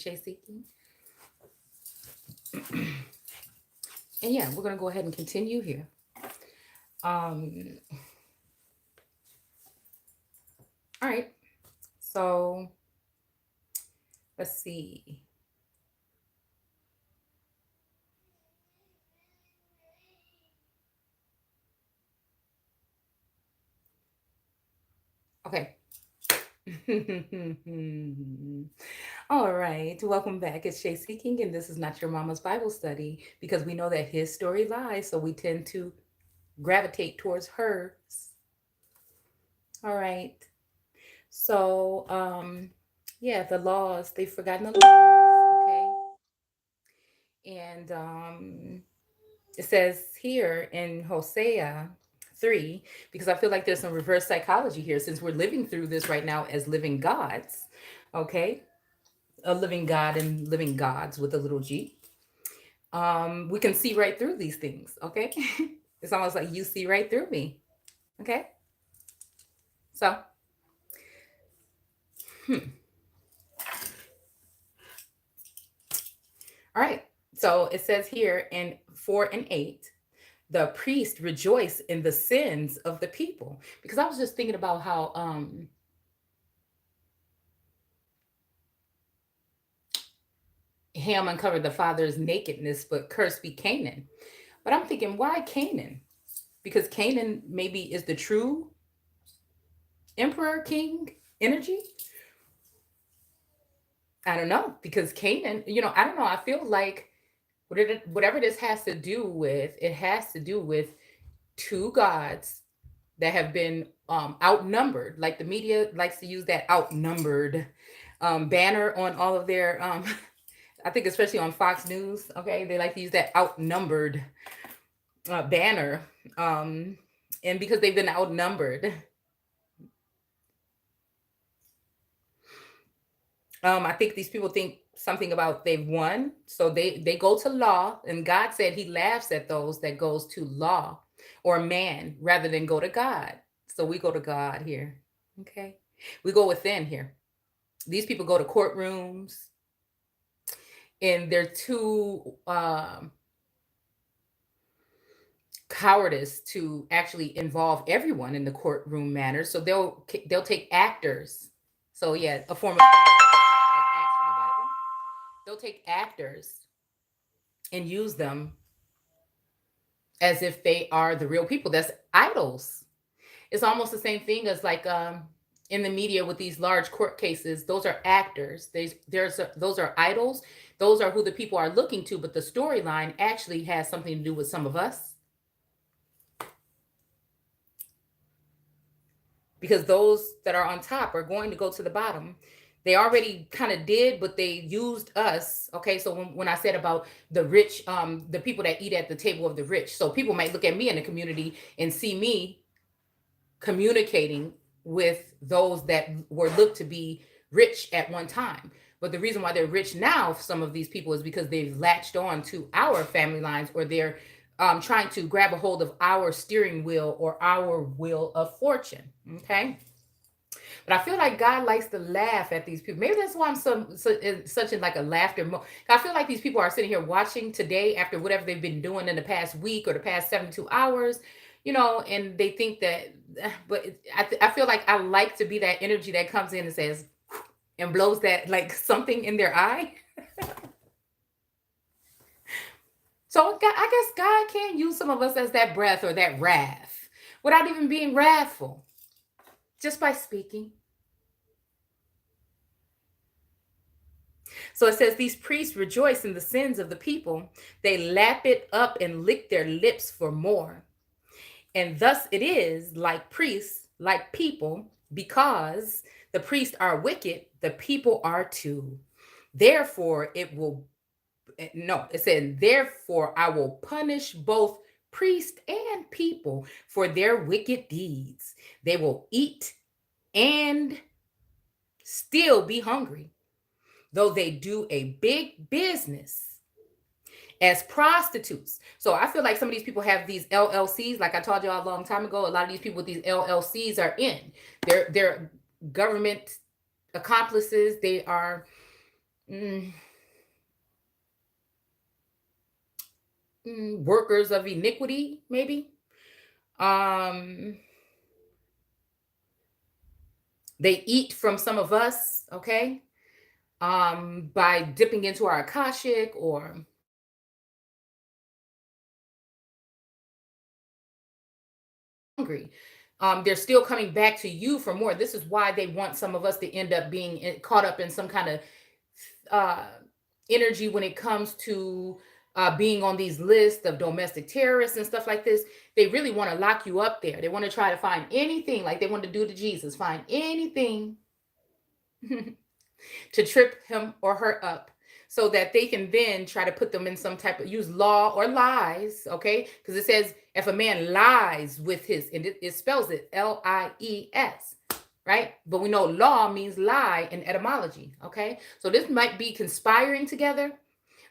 Shay Seeking. And yeah, we're going to go ahead and continue here. Um, all right. So let's see. Okay. All right. Welcome back. It's Shay Seeking, and this is not your mama's Bible study because we know that his story lies, so we tend to gravitate towards hers. All right. So, yeah, the laws, they've forgotten the laws, okay? And it says here in Hosea 3, because I feel like there's some reverse psychology here since we're living through this right now as living gods, okay? A living God and living gods with a little g. We can see right through these things, okay? It's almost like you see right through me, okay? So, hmm. All right. So it says here in 4 and 8, the priest rejoice in the sins of the people. Because I was just thinking about how Ham uncovered the father's nakedness, but cursed be Canaan. But I'm thinking, why Canaan? Because Canaan maybe is the true emperor king energy. I don't know. Because Canaan, I don't know. I feel like whatever this has to do with, it has to do with two gods that have been outnumbered. Like the media likes to use that outnumbered banner on all of their, I think especially on Fox News. Okay, they like to use that outnumbered banner, and because they've been outnumbered, I think these people think something about they've won, so they go to law, and God said He laughs at those that goes to law or man rather than go to God. So we go to God here. Okay, we go within here. These people go to courtrooms, and they're too cowardice to actually involve everyone in the courtroom matter. So they'll take actors. So yeah, a form of like acts from the Bible. They'll take actors and use them as if they are the real people. That's idols. It's almost the same thing as like in the media with these large court cases. Those are actors. Those are idols. Those are who the people are looking to, but the storyline actually has something to do with some of us. Because those that are on top are going to go to the bottom. They already kind of did, but they used us. Okay, so when I said about the rich, the people that eat at the table of the rich, so people might look at me in the community and see me communicating with those that were looked to be rich at one time. But the reason why they're rich now, some of these people, is because they've latched on to our family lines, or they're trying to grab a hold of our steering wheel or our wheel of fortune. Okay. But I feel like God likes to laugh at these people. Maybe that's why I'm such in like a laughter mode. I feel like these people are sitting here watching today after whatever they've been doing in the past week or the past 72 hours, and they think that, but I feel like I like to be that energy that comes in and says, and blows that like something in their eye. So I guess God can use some of us as that breath or that wrath without even being wrathful, just by speaking. So it says, these priests rejoice in the sins of the people. They lap it up and lick their lips for more. And thus it is like priests, like people, because the priests are wicked, the people are too. Therefore, it said, therefore I will punish both priest and people for their wicked deeds. They will eat and still be hungry, though they do a big business as prostitutes. So I feel like some of these people have these LLCs, like I told you all a long time ago. A lot of these people with these LLCs are in. They're government accomplices. They are workers of iniquity, maybe. Um, they eat from some of us, okay, by dipping into our Akashic or hungry. They're still coming back to you for more. This is why they want some of us to end up being caught up in some kind of uh, energy when it comes to being on these lists of domestic terrorists and stuff like this. They really want to lock you up there. They want to try to find anything, like they want to do to Jesus, find anything to trip him or her up so that they can then try to put them in some type of use law or lies, okay? Because it says if a man lies with his, and it spells it L-I-E-S, right? But we know law means lie in etymology, okay? So this might be conspiring together.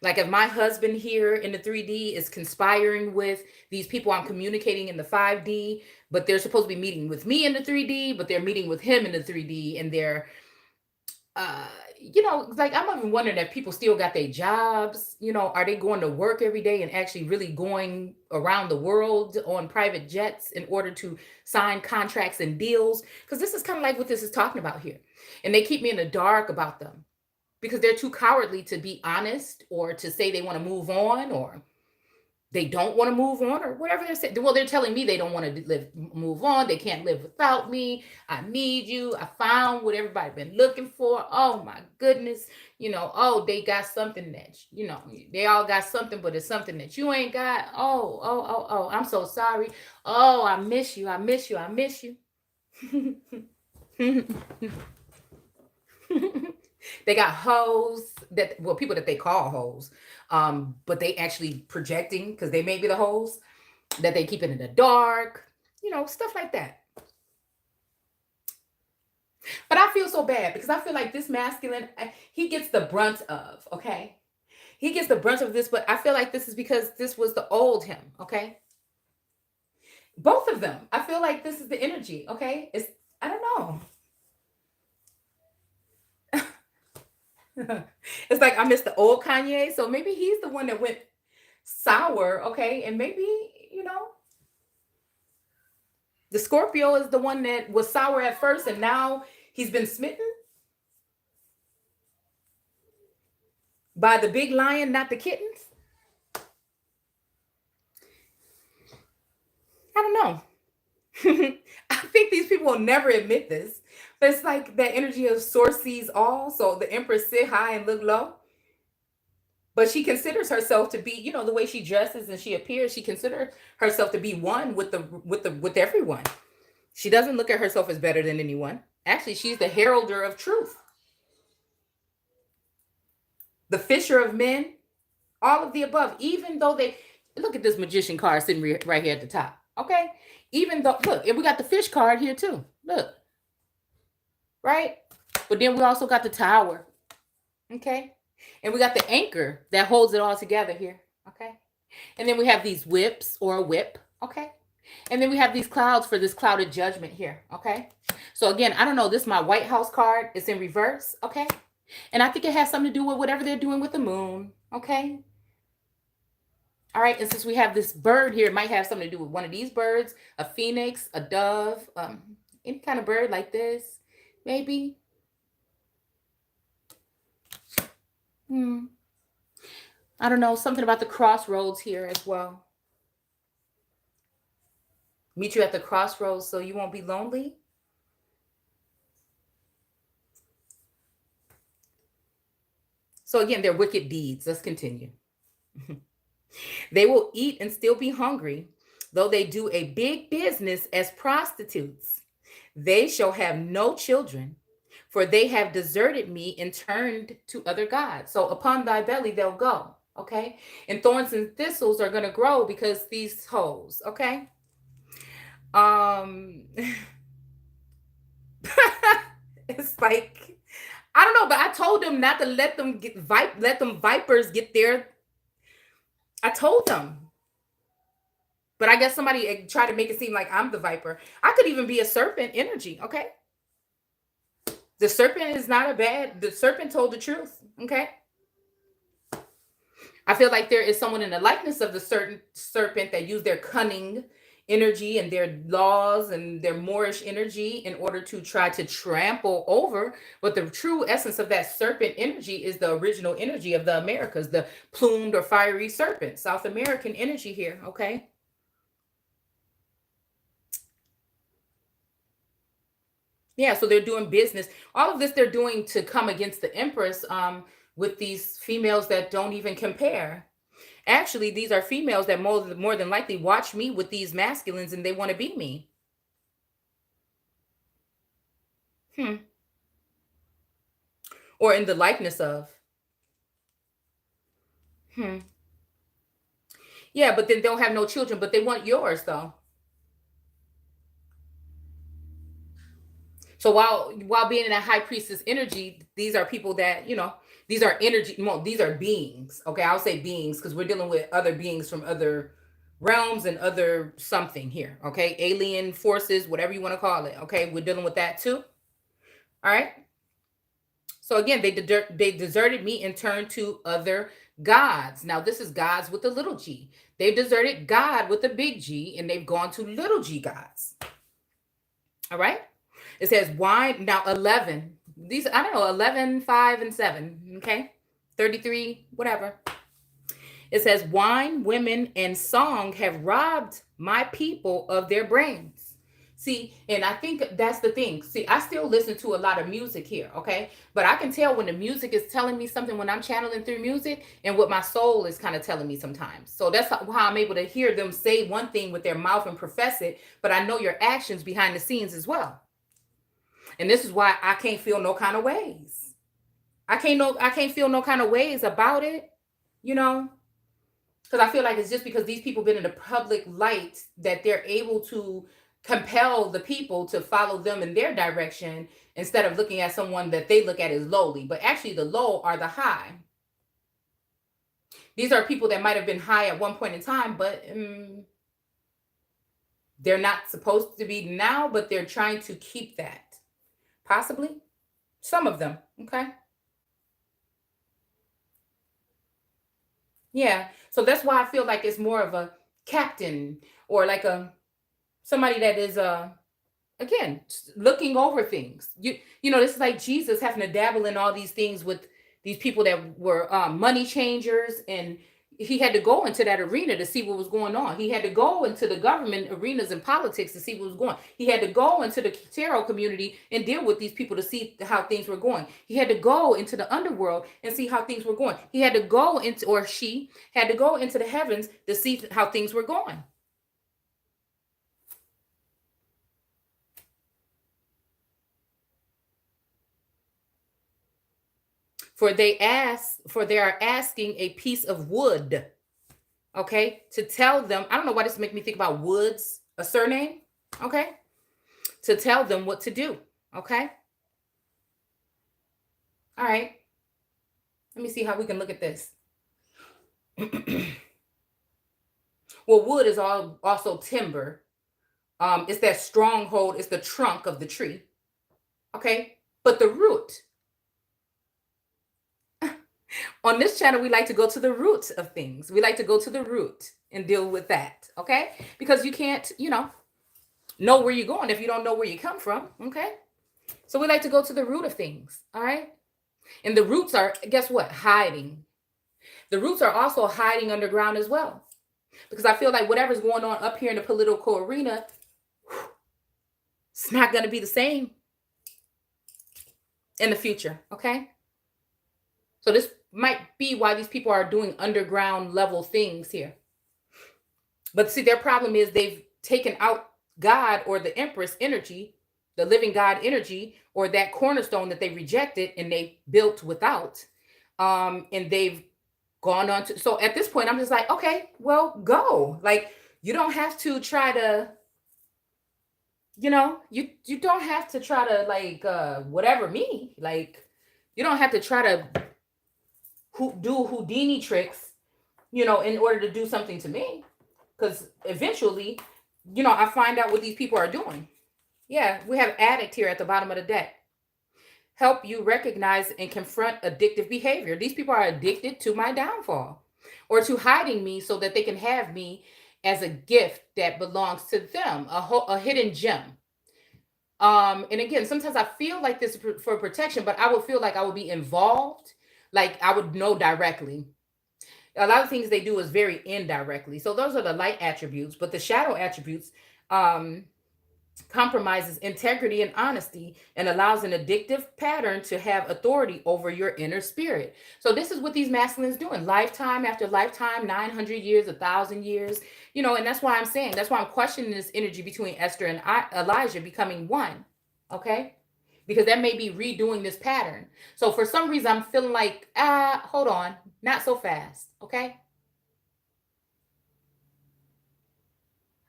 Like if my husband here in the 3D is conspiring with these people I'm communicating in the 5D, but they're supposed to be meeting with me in the 3D, but they're meeting with him in the 3D, and they're like I'm even wondering if people still got their jobs. Are they going to work every day and actually really going around the world on private jets in order to sign contracts and deals? Because this is kind of like what this is talking about here. And they keep me in the dark about them because they're too cowardly to be honest or to say they want to move on, or they don't want to move on, or whatever they're saying. Well, they're telling me they don't want to move on. They can't live without me. I need you. I found what everybody been looking for. Oh my goodness. Oh, they got something that, they all got something, but it's something that you ain't got. Oh, I'm so sorry. Oh, I miss you. I miss you. I miss you. They got hoes people that they call hoes, but they actually projecting because they may be the hoes that they keep it in the dark, stuff like that. But I feel so bad because I feel like this masculine, he gets the brunt of, okay? He gets the brunt of this, but I feel like this is because this was the old him, okay? Both of them. I feel like this is the energy, okay? I don't know. It's like I miss the old Kanye, so maybe he's the one that went sour, okay? And maybe, the Scorpio is the one that was sour at first and now he's been smitten by the big lion, not the kittens. I don't know. I think these people will never admit this, but it's like that energy of source sees all. So the empress sit high and look low. But she considers herself to be, the way she dresses and she appears, she considers herself to be one with everyone. She doesn't look at herself as better than anyone. Actually, she's the heralder of truth, the fisher of men, all of the above. Even though they look at this magician card sitting right here at the top, okay? Even though, look, and we got the fish card here too. Look, right? But then we also got the tower, okay? And we got the anchor that holds it all together here, okay? And then we have these whips or a whip, okay? And then we have these clouds for this clouded judgment here, okay? So again, I don't know. This is my White House card. It's in reverse, okay? And I think it has something to do with whatever they're doing with the moon, okay? All right, and since we have this bird here, it might have something to do with one of these birds, a phoenix, a dove, any kind of bird like this, maybe. I don't know, something about the crossroads here as well. Meet you at the crossroads so you won't be lonely. So again, they're wicked deeds. Let's continue. They will eat and still be hungry, though they do a big business as prostitutes. They shall have no children, for they have deserted me and turned to other gods. So upon thy belly they'll go, okay? And thorns and thistles are going to grow because these hoes, okay? It's like, I don't know, but I told them not to let them vipers get there. I told them. But I guess somebody tried to make it seem like I'm the viper. I could even be a serpent energy, okay? The serpent is not a bad, the serpent told the truth. Okay. I feel like there is someone in the likeness of the certain serpent that used their cunning energy and their laws and their Moorish energy in order to try to trample over. But the true essence of that serpent energy is the original energy of the Americas, the plumed or fiery serpent, South American energy here. Okay. Yeah, so they're doing business. All of this they're doing to come against the Empress with these females that don't even compare. Actually, these are females that more than likely watch me with these masculines and they want to be me. Or in the likeness of. Yeah, but then they'll have no children, but they want yours though. So while being in a high priestess energy, these are people that, these are energy, well, these are beings. Okay, I'll say beings because we're dealing with other beings from other realms and other something here. Okay, alien forces, whatever you want to call it. Okay, we're dealing with that too. All right. So again, they deserted me and turned to other gods. Now this is gods with the little g. They've deserted God with the big G, and they've gone to little g gods. All right. It says wine. Now 11. These, I don't know, 11, 5, and 7. Okay. 33, whatever. It says wine, women, and song have robbed my people of their brains. See, and I think that's the thing. See, I still listen to a lot of music here, okay? But I can tell when the music is telling me something when I'm channeling through music and what my soul is kind of telling me sometimes. So that's how I'm able to hear them say one thing with their mouth and profess it, but I know your actions behind the scenes as well. And this is why I can't feel no kind of ways. I can't feel no kind of ways about it, because I feel like it's just because these people been in the public light that they're able to compel the people to follow them in their direction instead of looking at someone that they look at as lowly. But actually the low are the high. These are people that might have been high at one point in time, but they're not supposed to be now, but they're trying to keep that. Possibly. Some of them. Okay. Yeah. So that's why I feel like it's more of a captain or like somebody that is again looking over things. This is like Jesus having to dabble in all these things with these people that were money changers, and he had to go into that arena to see what was going on. He had to go into the government arenas and politics to see what was going on. He had to go into the tarot community and deal with these people to see how things were going. He had to go into the underworld and see how things were going. He had to go into, or she had to go into the heavens to see how things were going. For they are asking a piece of wood, okay, to tell them. I don't know why this makes me think about Woods, a surname, okay, to tell them what to do, okay. All right, let me see how we can look at this. Well, wood is also timber. It's that stronghold. It's the trunk of the tree, okay, but the root. On this channel, we like to go to the root of things. We like to go to the root and deal with that, okay? Because you can't, know where you're going if you don't know where you come from, okay? So we like to go to the root of things, all right? And the roots are, guess what? Hiding. The roots are also hiding underground as well. Because I feel like whatever's going on up here in the political arena, it's not going to be the same in the future, okay? So this might be why these people are doing underground level things here. But see, their problem is they've taken out God or the Empress energy, the living God energy, or that cornerstone that they rejected and they built without. And they've gone on to, so at this point, I'm just like, okay, well, go. Like, you don't have to try to, you don't have to try to like, whatever me, like, you don't have to try to do Houdini tricks, in order to do something to me. Because eventually, I find out what these people are doing. Yeah, we have addict here at the bottom of the deck. help you recognize and confront addictive behavior. These people are addicted to my downfall or to hiding me so that they can have me as a gift that belongs to them, a hidden gem. And again, sometimes I feel like this for protection, but I would feel like I would be involved, like I would know directly. A lot of things they do is very indirectly. So those are the light attributes, but the shadow attributes um compromises integrity and honesty and allows an addictive pattern to have authority over your inner spirit. So this is what these masculines doing lifetime after lifetime, 900 years, 1,000 years, and that's why I'm saying, that's why I'm questioning this energy between Esther and Elijah becoming one. Okay. Because that may be redoing this pattern. So for some reason, I'm feeling like, hold on, not so fast. Okay.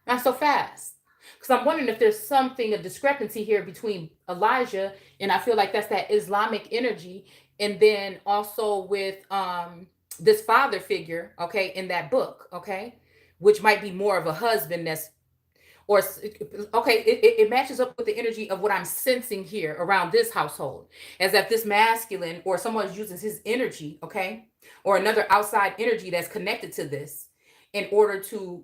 Not so fast. Because I'm wondering if there's something, a discrepancy here between Elijah, and I feel like that's that Islamic energy, and then also with this father figure, okay, in that book, okay, which might be more of a husband that's, or okay, it matches up with the energy of what I'm sensing here around this household, as if this masculine or someone uses his energy, okay, or another outside energy that's connected to this in order to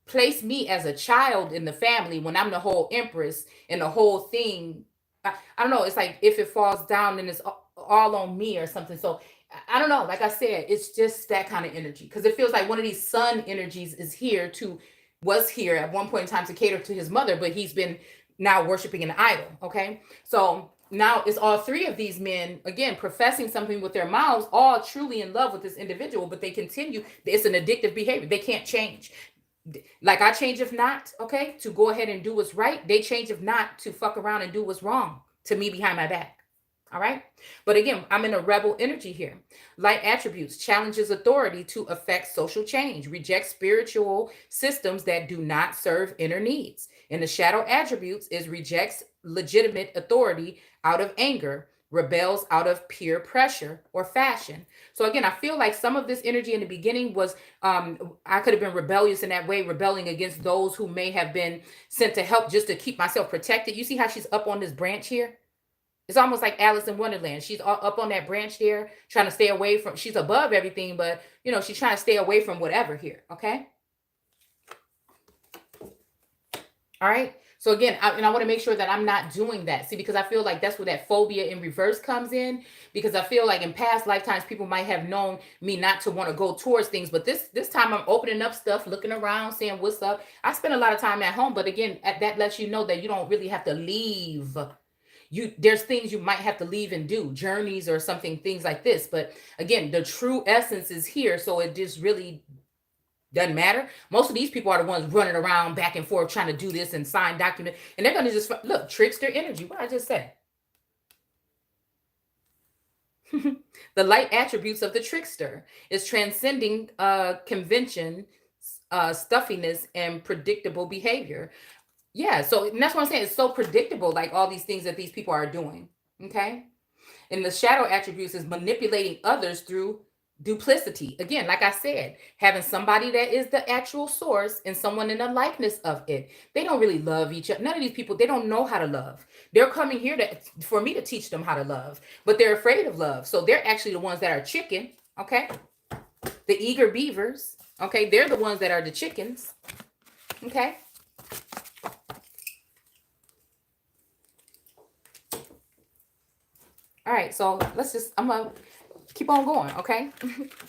place me as a child in the family when I'm the whole empress and the whole thing. I don't know. It's like if it falls down and it's all on me or something. So I don't know. Like I said, it's just that kind of energy because it feels like one of these sun energies is here to, was here at one point in time to cater to his mother, but he's been now worshiping an idol. Okay. So now it's all three of these men, again, professing something with their mouths, all truly in love with this individual, but they continue. It's an addictive behavior. They can't change. Like I change if not, okay, to go ahead and do what's right. They change if not to fuck around and do what's wrong to me behind my back. All right. But again, I'm in a rebel energy here. Light attributes challenges authority to affect social change, rejects spiritual systems that do not serve inner needs. And the shadow attributes is rejects legitimate authority out of anger, rebels out of peer pressure or fashion. So again, I feel like some of this energy in the beginning was I could have been rebellious in that way, rebelling against those who may have been sent to help just to keep myself protected. You see how she's up on this branch here? It's almost like Alice in Wonderland. She's up on that branch there, trying to stay away from, she's above everything, but she's trying to stay away from whatever here. Okay. All right. So again, I want to make sure that I'm not doing that. See, because I feel like that's where that phobia in reverse comes in, because I feel like in past lifetimes, people might have known me not to want to go towards things. But this time I'm opening up stuff, looking around, saying what's up. I spend a lot of time at home, but again, that lets you know that you don't really have to leave. There's things you might have to leave and do, journeys or something, things like this. But again, the true essence is here. So it just really doesn't matter. Most of these people are the ones running around back and forth trying to do this and sign documents. And they're going to just, look, trickster energy. What I just said. The light attributes of the trickster is transcending convention, stuffiness, and predictable behavior. Yeah, so that's what I'm saying. It's so predictable, like all these things that these people are doing. Okay. And the shadow attributes is manipulating others through duplicity. Again, like I said, having somebody that is the actual source and someone in the likeness of it. They don't really love each other. None of these people, they don't know how to love. They're coming here for me to teach them how to love, but they're afraid of love. So they're actually the ones that are chicken. Okay. The eager beavers. Okay. They're the ones that are the chickens. Okay. All right, so I'm going to keep on going, okay?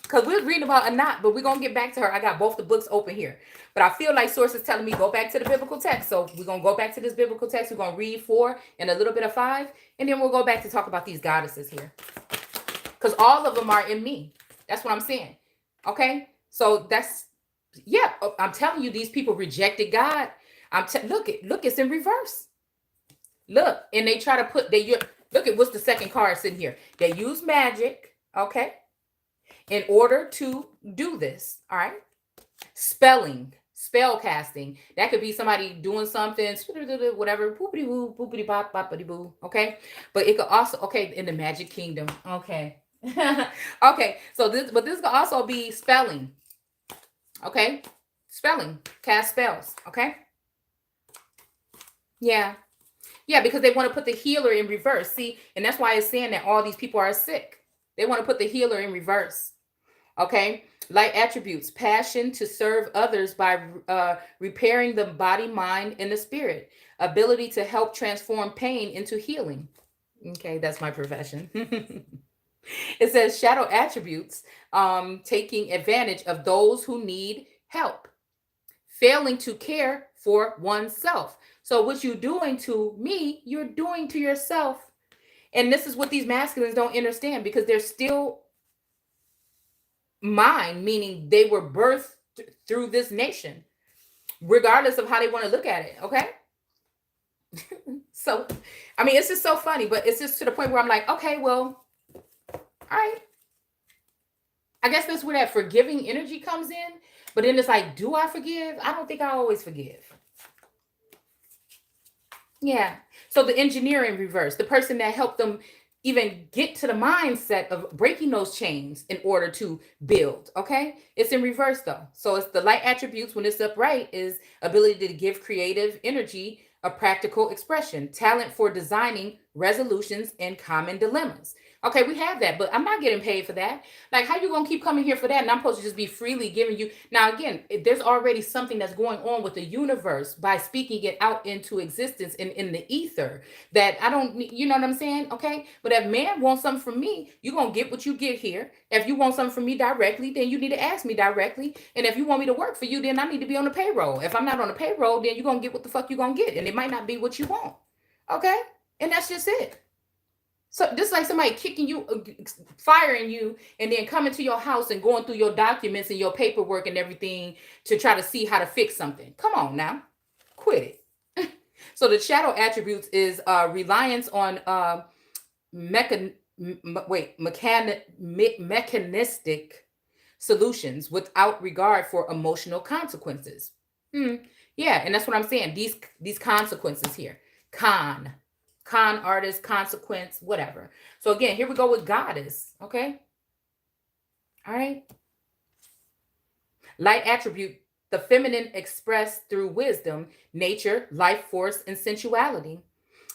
Because we're reading about Anat, but we're going to get back to her. I got both the books open here. But I feel like sources telling me go back to the biblical text. So we're going to go back to this biblical text. We're going to read 4 and a little bit of 5. And then we'll go back to talk about these goddesses here. Because all of them are in me. That's what I'm saying. Okay? So yeah, I'm telling you, these people rejected God. Look, it's in reverse. Look, and they try to look at what's the second card sitting here. They use magic, okay, in order to do this, all right? Spelling, spell casting. That could be somebody doing something, whatever, boopity-boo, boopity-bop, boppity-boo, okay? But it could also, okay, in the magic kingdom, okay. Okay, so this could also be spelling, okay? Spelling, cast spells, okay? Yeah. Yeah, because they want to put the healer in reverse. See, and that's why it's saying that all these people are sick. They want to put the healer in reverse. Okay. Light attributes: passion to serve others by repairing the body, mind, and the spirit. Ability to help transform pain into healing. Okay, that's my profession. It says shadow attributes: taking advantage of those who need help, failing to care for oneself. So what you're doing to me, you're doing to yourself. And this is what these masculines don't understand, because they're still mine, meaning they were birthed through this nation, regardless of how they want to look at it. Okay. So, I mean, it's just so funny, but it's just to the point where I'm like, okay, well, all right. I guess that's where that forgiving energy comes in. But then it's like, do I forgive? I don't think I always forgive. Yeah. So the engineer in reverse, the person that helped them even get to the mindset of breaking those chains in order to build. Okay. It's in reverse though. So it's the light attributes when it's upright is ability to give creative energy a practical expression, talent for designing resolutions and common dilemmas. Okay, we have that, but I'm not getting paid for that. Like, how you gonna keep coming here for that? And I'm supposed to just be freely giving you. Now, again, there's already something that's going on with the universe by speaking it out into existence in the ether that I don't, you know what I'm saying? Okay, but if man wants something from me, you're gonna get what you get here. If you want something from me directly, then you need to ask me directly. And if you want me to work for you, then I need to be on the payroll. If I'm not on the payroll, then you're gonna get what the fuck you're gonna get, and it might not be what you want. Okay, and that's just it. So just like somebody kicking you, firing you, and then coming to your house and going through your documents and your paperwork and everything to try to see how to fix something. Come on now, quit it. So the shadow attributes is reliance on mechanistic solutions without regard for emotional consequences. Yeah, and that's what I'm saying. These consequences here, con artist, consequence, whatever. So again, here we go with goddess. Okay. All right. Light attribute, the feminine expressed through wisdom, nature, life force, and sensuality.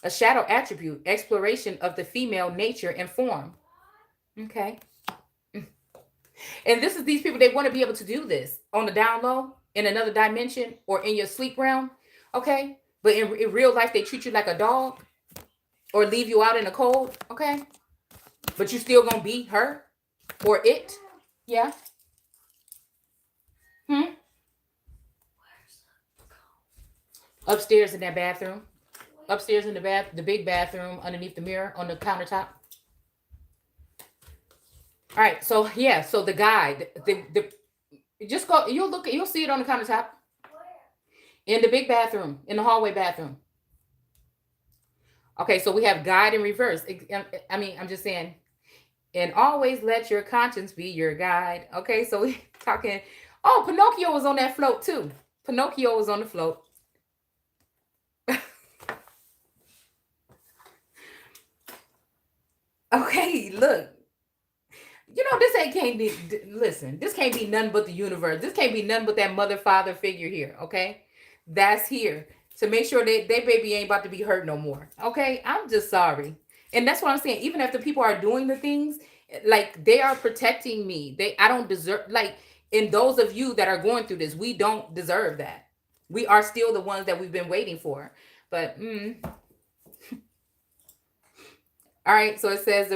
A shadow attribute, exploration of the female nature and form. Okay. And this is these people, they want to be able to do this on the down low, in another dimension, or in your sleep realm. Okay. But in real life, they treat you like a dog, or leave you out in the cold, okay? But you still gonna be her or it, yeah? Upstairs in that bathroom. Upstairs in the big bathroom, underneath the mirror on the countertop. All right, so yeah, so the guide, just go, you'll see it on the countertop. In the big bathroom, in the hallway bathroom. Okay, so we have guide in reverse. I mean, I'm just saying, and always let your conscience be your guide. Okay, so we talking. Oh, Pinocchio was on that float too. Pinocchio was on the float. Okay, look. You know, this can't be, listen, this can't be none but the universe. This can't be none but that mother father figure here. Okay, that's here to make sure that their baby ain't about to be hurt no more. Okay, I'm just sorry. And that's what I'm saying. Even if the people are doing the things, like they are protecting me. I don't deserve, like, and those of you that are going through this, we don't deserve that. We are still the ones that we've been waiting for. But, all right. So it says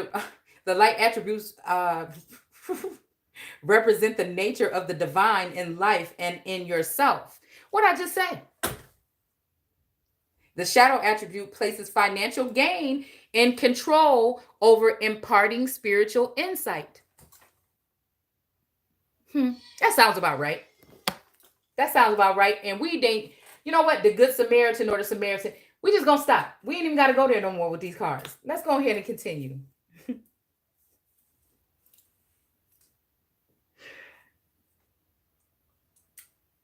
the light attributes represent the nature of the divine in life and in yourself. What I just say? The shadow attribute places financial gain in control over imparting spiritual insight. That sounds about right. That sounds about right. And we ain't, you know what? The Good Samaritan or the Samaritan, we just gonna stop. We ain't even got to go there no more with these cards. Let's go ahead and continue.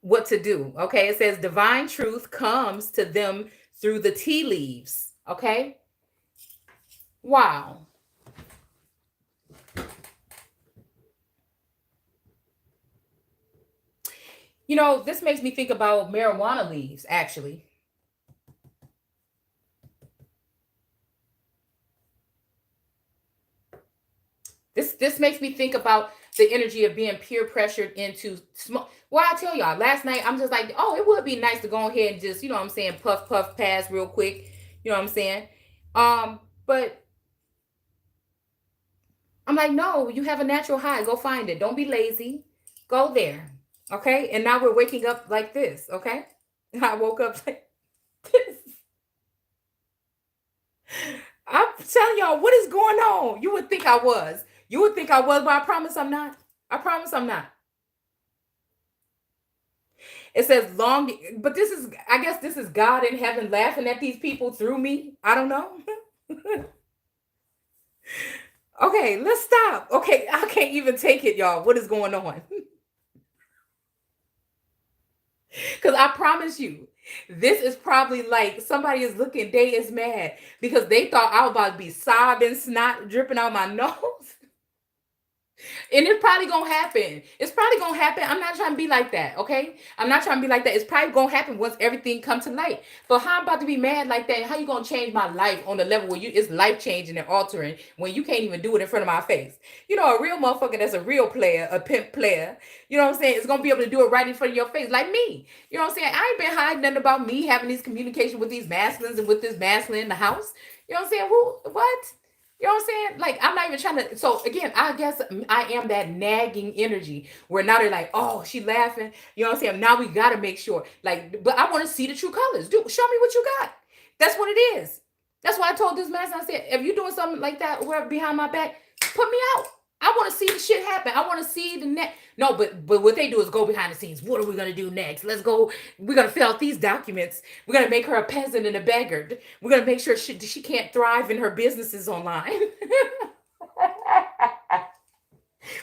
What to do? Okay, it says divine truth comes to them through the tea leaves. Okay. Wow. You know, this makes me think about marijuana leaves, actually. This makes me think about the energy of being peer pressured into smoke. Well, I tell y'all, last night I'm just like, oh, it would be nice to go ahead and just, you know what I'm saying, puff, puff, pass real quick. You know what I'm saying? But I'm like, no, you have a natural high. Go find it. Don't be lazy. Go there. Okay. And now we're waking up like this. Okay. I woke up like this. I'm telling y'all what is going on. You would think I was. You would think I was, but I promise I'm not. I promise I'm not. It says long, but this is, I guess this is God in heaven laughing at these people through me. I don't know. Okay, let's stop. Okay, I can't even take it, y'all. What is going on? Because I promise you, this is probably like somebody is looking, they is mad because they thought I was about to be sobbing, snot dripping out my nose. And it's probably gonna happen. It's probably gonna happen. I'm not trying to be like that, okay? I'm not trying to be like that. It's probably gonna happen once everything comes to light. But how I'm about to be mad like that? How you gonna change my life on the level where it's life changing and altering when you can't even do it in front of my face? You know, a real motherfucker that's a real player, a pimp player, you know what I'm saying, is gonna be able to do it right in front of your face, like me. You know what I'm saying? I ain't been hiding nothing about me having these communication with these masculines and with this masculine in the house. You know what I'm saying? What? You know what I'm saying? Like, I'm not even trying to. So again, I guess I am that nagging energy where now they're like, oh, she laughing. You know what I'm saying? Now we got to make sure. Like, but I want to see the true colors. Dude, show me what you got. That's what it is. That's why I told this man, I said, if you're doing something like that or behind my back, put me out. I want to see the shit happen. I want to see the next. No, but what they do is go behind the scenes. What are we going to do next? Let's go. We're going to fill out these documents. We're going to make her a peasant and a beggar. We're going to make sure she can't thrive in her businesses online.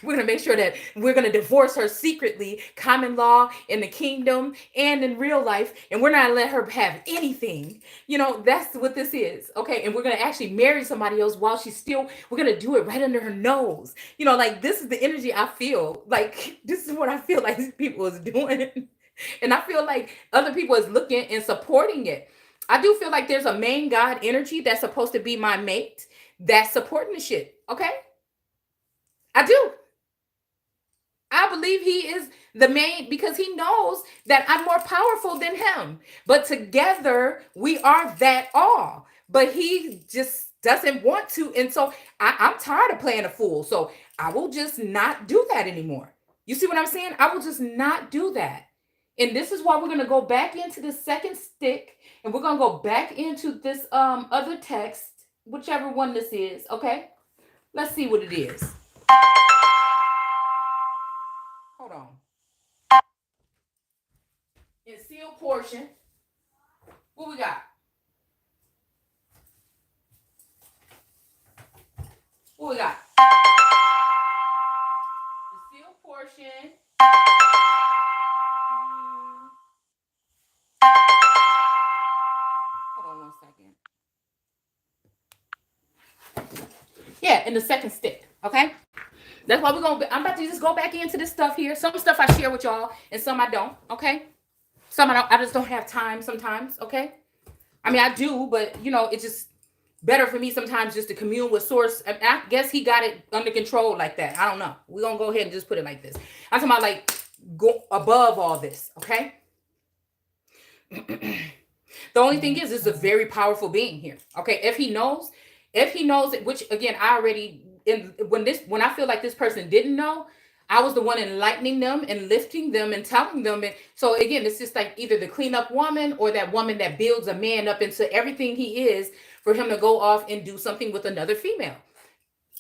We're going to make sure that we're going to divorce her secretly, common law, in the kingdom and in real life. And we're not going to let her have anything. You know, that's what this is. Okay. And we're going to actually marry somebody else while she's still, we're going to do it right under her nose. You know, like this is the energy I feel. Like this is what I feel like these people is doing. And I feel like other people is looking and supporting it. I do feel like there's a main God energy that's supposed to be my mate that's supporting the shit. Okay. I do. I believe he is the main because he knows that I'm more powerful than him. But together we are that all. But he just doesn't want to. And so I'm tired of playing a fool. So I will just not do that anymore. You see what I'm saying? I will just not do that. And this is why we're going to go back into the second stick. And we're going to go back into this other text, whichever one this is. Okay? Let's see what it is. Hold on. In sealed portion, what we got? What we got? The sealed portion. Hold on 1 second. Yeah, in the second stick. Okay. That's why I'm about to just go back into this stuff here. Some stuff I share with y'all and some I don't, okay? Some I just don't have time sometimes, okay? I mean, I do, but, you know, it's just better for me sometimes just to commune with source. I guess he got it under control like that. I don't know. We're going to go ahead and just put it like this. I'm talking about, like, go above all this, okay? The only thing is, this is a very powerful being here, okay? If he knows it, which, again, I already... when I feel like this person didn't know, I was the one enlightening them and lifting them and telling them. And so again, it's just like either the cleanup woman or that woman that builds a man up into everything he is for him to go off and do something with another female.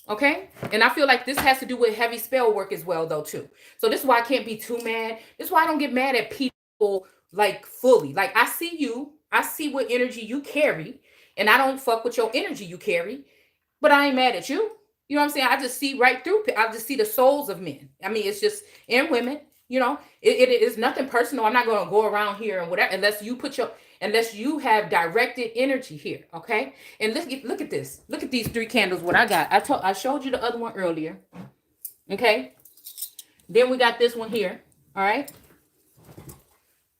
Okay. And I feel like this has to do with heavy spell work as well, though, too. So this is why I can't be too mad. This is why I don't get mad at people like fully. Like I see you, I see what energy you carry, and I don't fuck with your energy you carry, but I ain't mad at you. You know what I'm saying? I just see right through. I just see the souls of men. I mean, it's just, and women, you know, it is nothing personal. I'm not going to go around here and whatever, unless you have directed energy here. Okay. And look at this. Look at these 3 candles. What I got. I showed you the other one earlier. Okay. Then we got this one here. All right.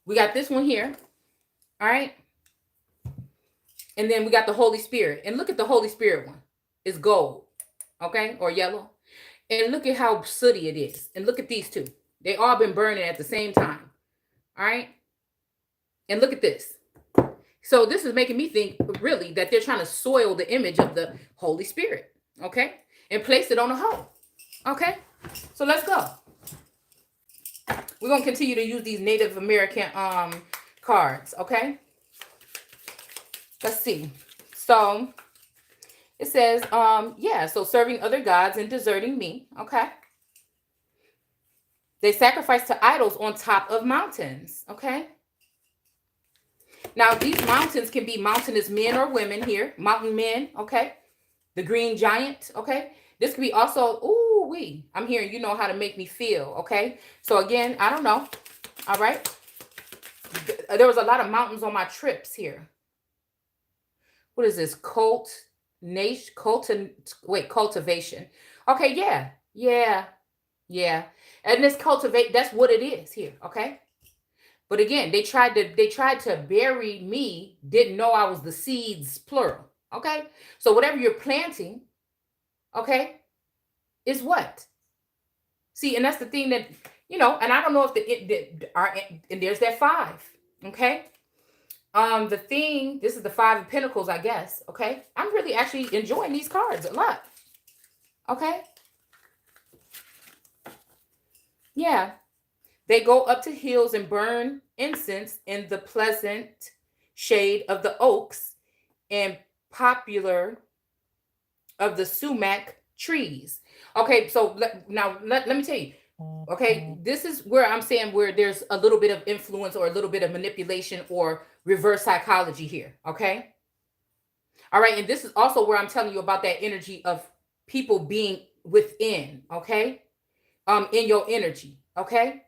We got this one here. All right. And then we got the Holy Spirit. And look at the Holy Spirit one. It's gold. Okay, or yellow. And look at how sooty it is. And look at these two. They all been burning at the same time. All right. And look at this. So this is making me think really that they're trying to soil the image of the Holy Spirit. Okay. And place it on a hoe. Okay. So let's go. We're going to continue to use these Native American cards. Okay. Let's see. So it says, yeah, so serving other gods and deserting me. Okay. They sacrifice to idols on top of mountains. Okay. Now, these mountains can be mountainous men or women here. Mountain men. Okay. The green giant. Okay. This could be also, I'm hearing you know how to make me feel. Okay. So again, I don't know. All right. There was a lot of mountains on my trips here. What is this? Cultivation. Okay, yeah. And this cultivate, that's what it is here, okay? But again, they tried to bury me, didn't know I was the seeds, plural, okay? So whatever you're planting, okay, is what? See, and that's the thing that, and I don't know if and there's that 5, okay? This is the 5 of Pentacles, I guess. Okay. I'm really actually enjoying these cards a lot. Okay. Yeah. They go up to hills and burn incense in the pleasant shade of the oaks and popular of the sumac trees. Okay. So let me tell you. Okay, this is where I'm saying where there's a little bit of influence or a little bit of manipulation or reverse psychology here. Okay. All right. And this is also where I'm telling you about that energy of people being within. Okay. In your energy. Okay.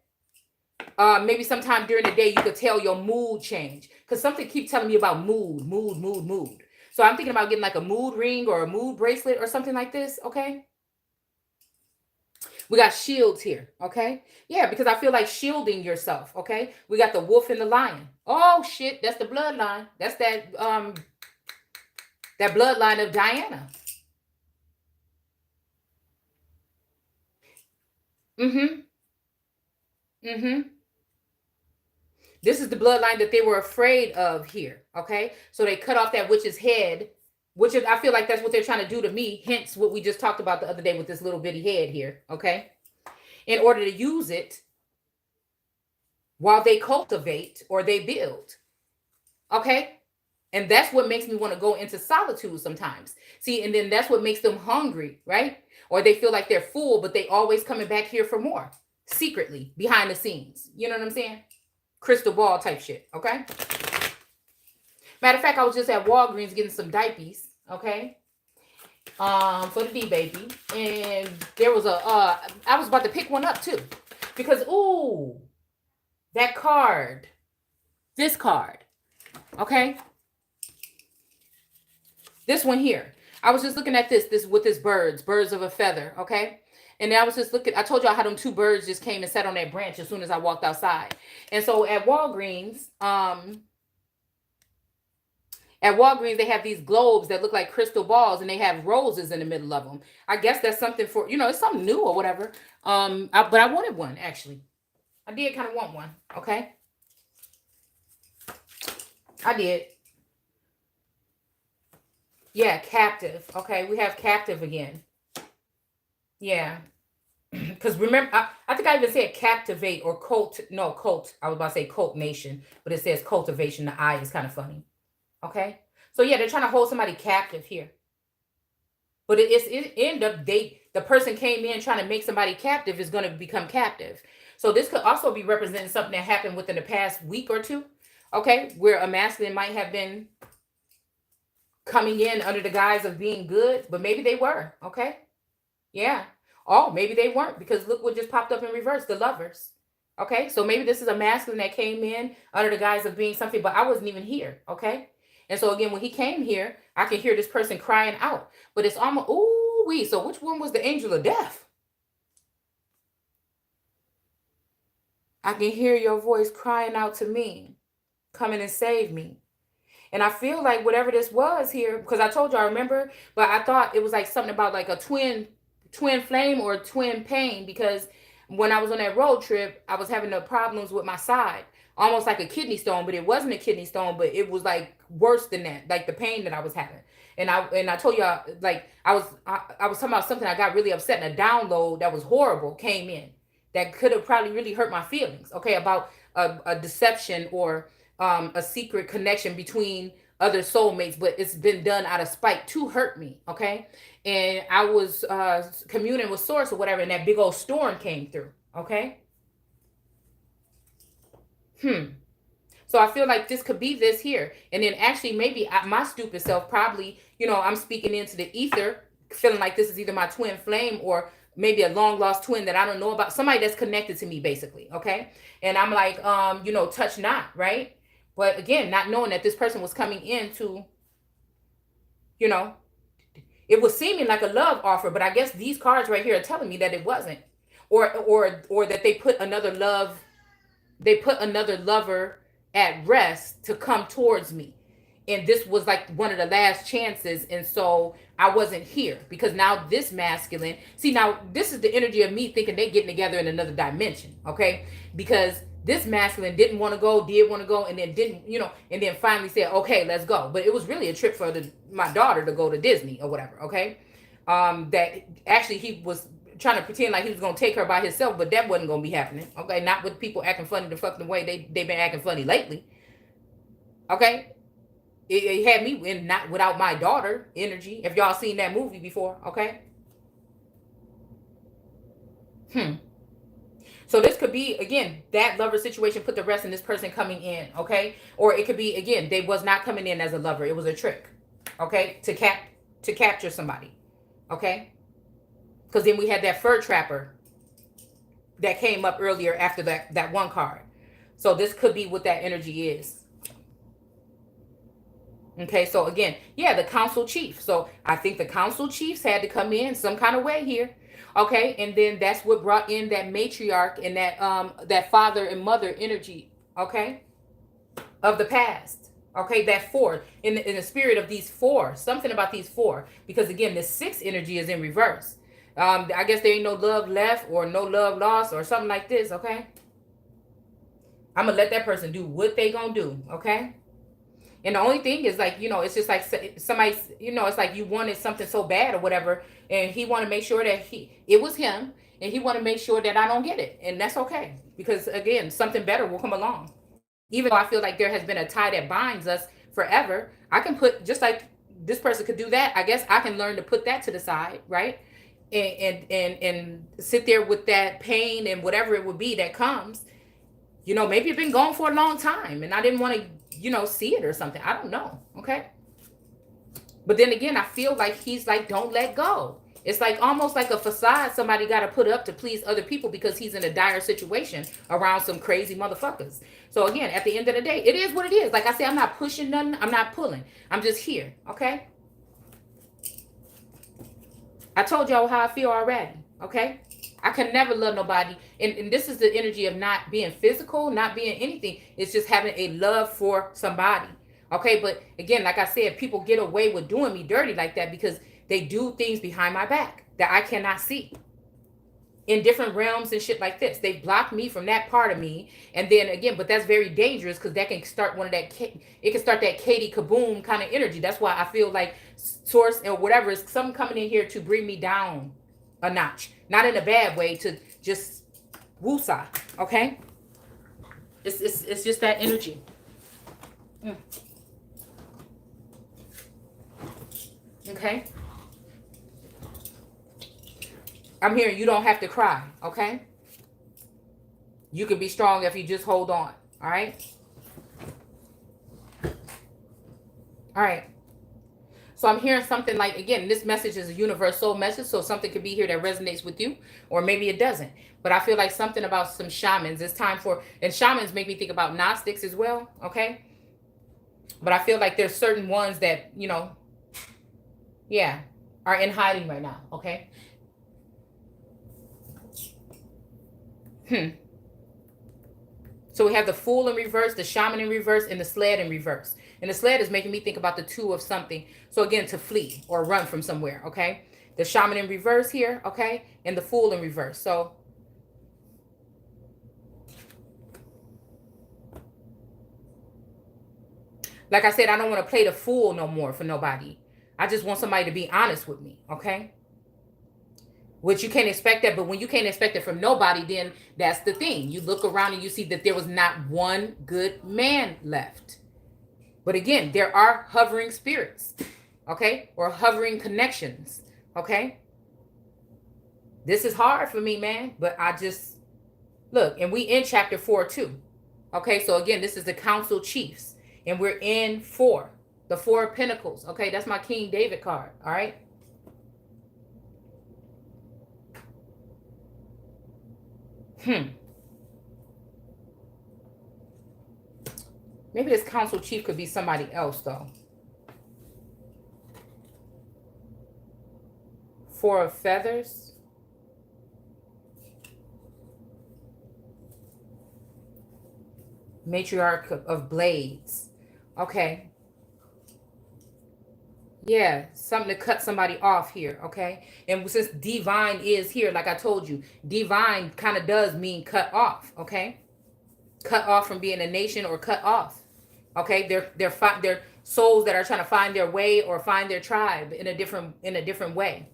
Maybe sometime during the day you could tell your mood change because something keeps telling me about mood. So I'm thinking about getting like a mood ring or a mood bracelet or something like this. Okay. We got shields here, okay? Yeah, because I feel like shielding yourself, okay? We got the wolf and the lion. Oh, shit, that's the bloodline. That's that bloodline of Diana. This is the bloodline that they were afraid of here, okay? So they cut off that witch's head, which is, I feel like that's what they're trying to do to me. Hence what we just talked about the other day with this little bitty head here. Okay. In order to use it while they cultivate or they build. Okay. And that's what makes me want to go into solitude sometimes. See, and then that's what makes them hungry, right? Or they feel like they're full, but they always coming back here for more secretly behind the scenes. You know what I'm saying? Crystal ball type shit. Okay. Matter of fact, I was just at Walgreens getting some diapers, okay, for the D baby, and there was I was about to pick one up too, because that card, this card, okay, this one here. I was just looking at this with this birds of a feather, okay. And I was just looking, I told y'all how them 2 birds just came and sat on that branch as soon as I walked outside. And so at Walgreens, they have these globes that look like crystal balls and they have roses in the middle of them. I guess that's something for, it's something new or whatever. But I wanted one, actually. I did kind of want one, okay? I did. Yeah, captive. Okay, we have captive again. Yeah. Because remember, I think I even said captivate or cult. No, cult. I was about to say cult nation, but it says cultivation. The I is kind of funny. Okay. So yeah, they're trying to hold somebody captive here. But it end up the person came in trying to make somebody captive is going to become captive. So this could also be representing something that happened within the past week or 2. Okay. Where a masculine might have been coming in under the guise of being good, but maybe they were. Okay. Yeah. Oh, maybe they weren't, because look what just popped up in reverse, the Lovers. Okay, so maybe this is a masculine that came in under the guise of being something, but I wasn't even here. Okay, and so again, when he came here, I can hear this person crying out, but it's almost, so which one was the angel of death? I can hear your voice crying out to me, come in and save me. And I feel like whatever this was here, because I told you, I remember, but I thought it was like something about like a twin twin flame or twin pain, because when I was on that road trip, I was having the problems with my side, almost like a kidney stone, but it wasn't a kidney stone, but it was like worse than that, like the pain that I was having. And I told y'all, like I was talking about something, I got really upset, and a download that was horrible came in that could have probably really hurt my feelings, okay, about a deception or a secret connection between other soulmates, but it's been done out of spite to hurt me, okay? And I was communing with source or whatever, and that big old storm came through, okay? So I feel like this could be this here. And then actually maybe my stupid self probably, you know, I'm speaking into the ether, feeling like this is either my twin flame or maybe a long lost twin that I don't know about, somebody that's connected to me basically, okay? And I'm like, you know, touch not, right? But again, not knowing that this person was coming in to, you know, it was seeming like a love offer, but I guess these cards right here are telling me that it wasn't. Or that they put another lover at rest to come towards me. And this was like one of the last chances. And so I wasn't here because now this masculine, see, now this is the energy of me thinking they're getting together in another dimension. Okay. Because this masculine didn't want to go, did want to go, and then didn't, you know, and then finally said, okay, let's go. But it was really a trip for my daughter to go to Disney or whatever. Okay. That actually he was trying to pretend like he was going to take her by himself, but that wasn't going to be happening. Okay. Not with people acting funny the fucking way they've been acting funny lately. Okay. It had me in not without my daughter energy. If y'all seen that movie before, okay? So this could be, again, that lover situation put the rest in this person coming in, okay? Or it could be, again, they was not coming in as a lover. It was a trick, okay? To capture somebody, okay? Because then we had that fur trapper that came up earlier after that one card. So this could be what that energy is. Okay, so again, yeah, the council chief. So I think the council chiefs had to come in some kind of way here. Okay, and then that's what brought in that matriarch and that father and mother energy, okay, of the past. Okay, that four, in the spirit of these four, something about these four, because again, the 6 energy is in reverse. I guess there ain't no love left or no love lost or something like this, okay? I'm gonna let that person do what they gonna do, okay? And the only thing is, like, you know, it's just like somebody, you know, it's like you wanted something so bad or whatever, and he want to make sure that it was him, and he want to make sure that I don't get it. And that's okay. Because, again, something better will come along. Even though I feel like there has been a tie that binds us forever, I can put, just like this person could do that, I guess I can learn to put that to the side, right? And sit there with that pain and whatever it would be that comes. You know, maybe it's been gone for a long time, and I didn't want to, you know, see it or something. I don't know. Okay. But then again, I feel like he's like, don't let go. It's like almost like a facade somebody got to put up to please other people because he's in a dire situation around some crazy motherfuckers. So again, at the end of the day, it is what it is. Like I say, I'm not pushing nothing. I'm not pulling. I'm just here. Okay. I told y'all how I feel already. Okay. I can never love nobody. And this is the energy of not being physical, not being anything. It's just having a love for somebody. Okay, but again, like I said, people get away with doing me dirty like that because they do things behind my back that I cannot see. In different realms and shit like this. They block me from that part of me. And then again, but that's very dangerous because that can start it can start that Katie Kaboom kind of energy. That's why I feel like source or whatever is something coming in here to bring me down a notch. Not in a bad way, to just woosah, okay? It's just that energy. Okay? I'm hearing you don't have to cry, okay? You can be strong if you just hold on, all right? All right. So I'm hearing something like, again, this message is a universal message, so something could be here that resonates with you, or maybe it doesn't. But I feel like something about some shamans. It's time for, and shamans make me think about Gnostics as well, okay? But I feel like there's certain ones that, you know, yeah, are in hiding right now, okay? So we have the Fool in reverse, the Shaman in reverse, and the Sled in reverse. And the sled is making me think about the 2 of something. So again, to flee or run from somewhere, okay? The shaman in reverse here, okay? And the fool in reverse. So like I said, I don't want to play the fool no more for nobody. I just want somebody to be honest with me, okay? Which you can't expect that, but when you can't expect it from nobody, then that's the thing. You look around and you see that there was not one good man left. But again, there are hovering spirits, okay? Or hovering connections, okay? This is hard for me, man, but I just, look, and we in chapter 4 too. Okay, so again, this is the council chiefs, and we're in 4, the 4 of Pentacles. Okay, that's my King David card, all right? Maybe this council chief could be somebody else, though. 4 of Feathers. Matriarch of Blades. Okay. Yeah, something to cut somebody off here, okay? And since divine is here, like I told you, divine kind of does mean cut off, okay? Cut off from being a nation or cut off, okay? They're souls that are trying to find their way or find their tribe in a different way.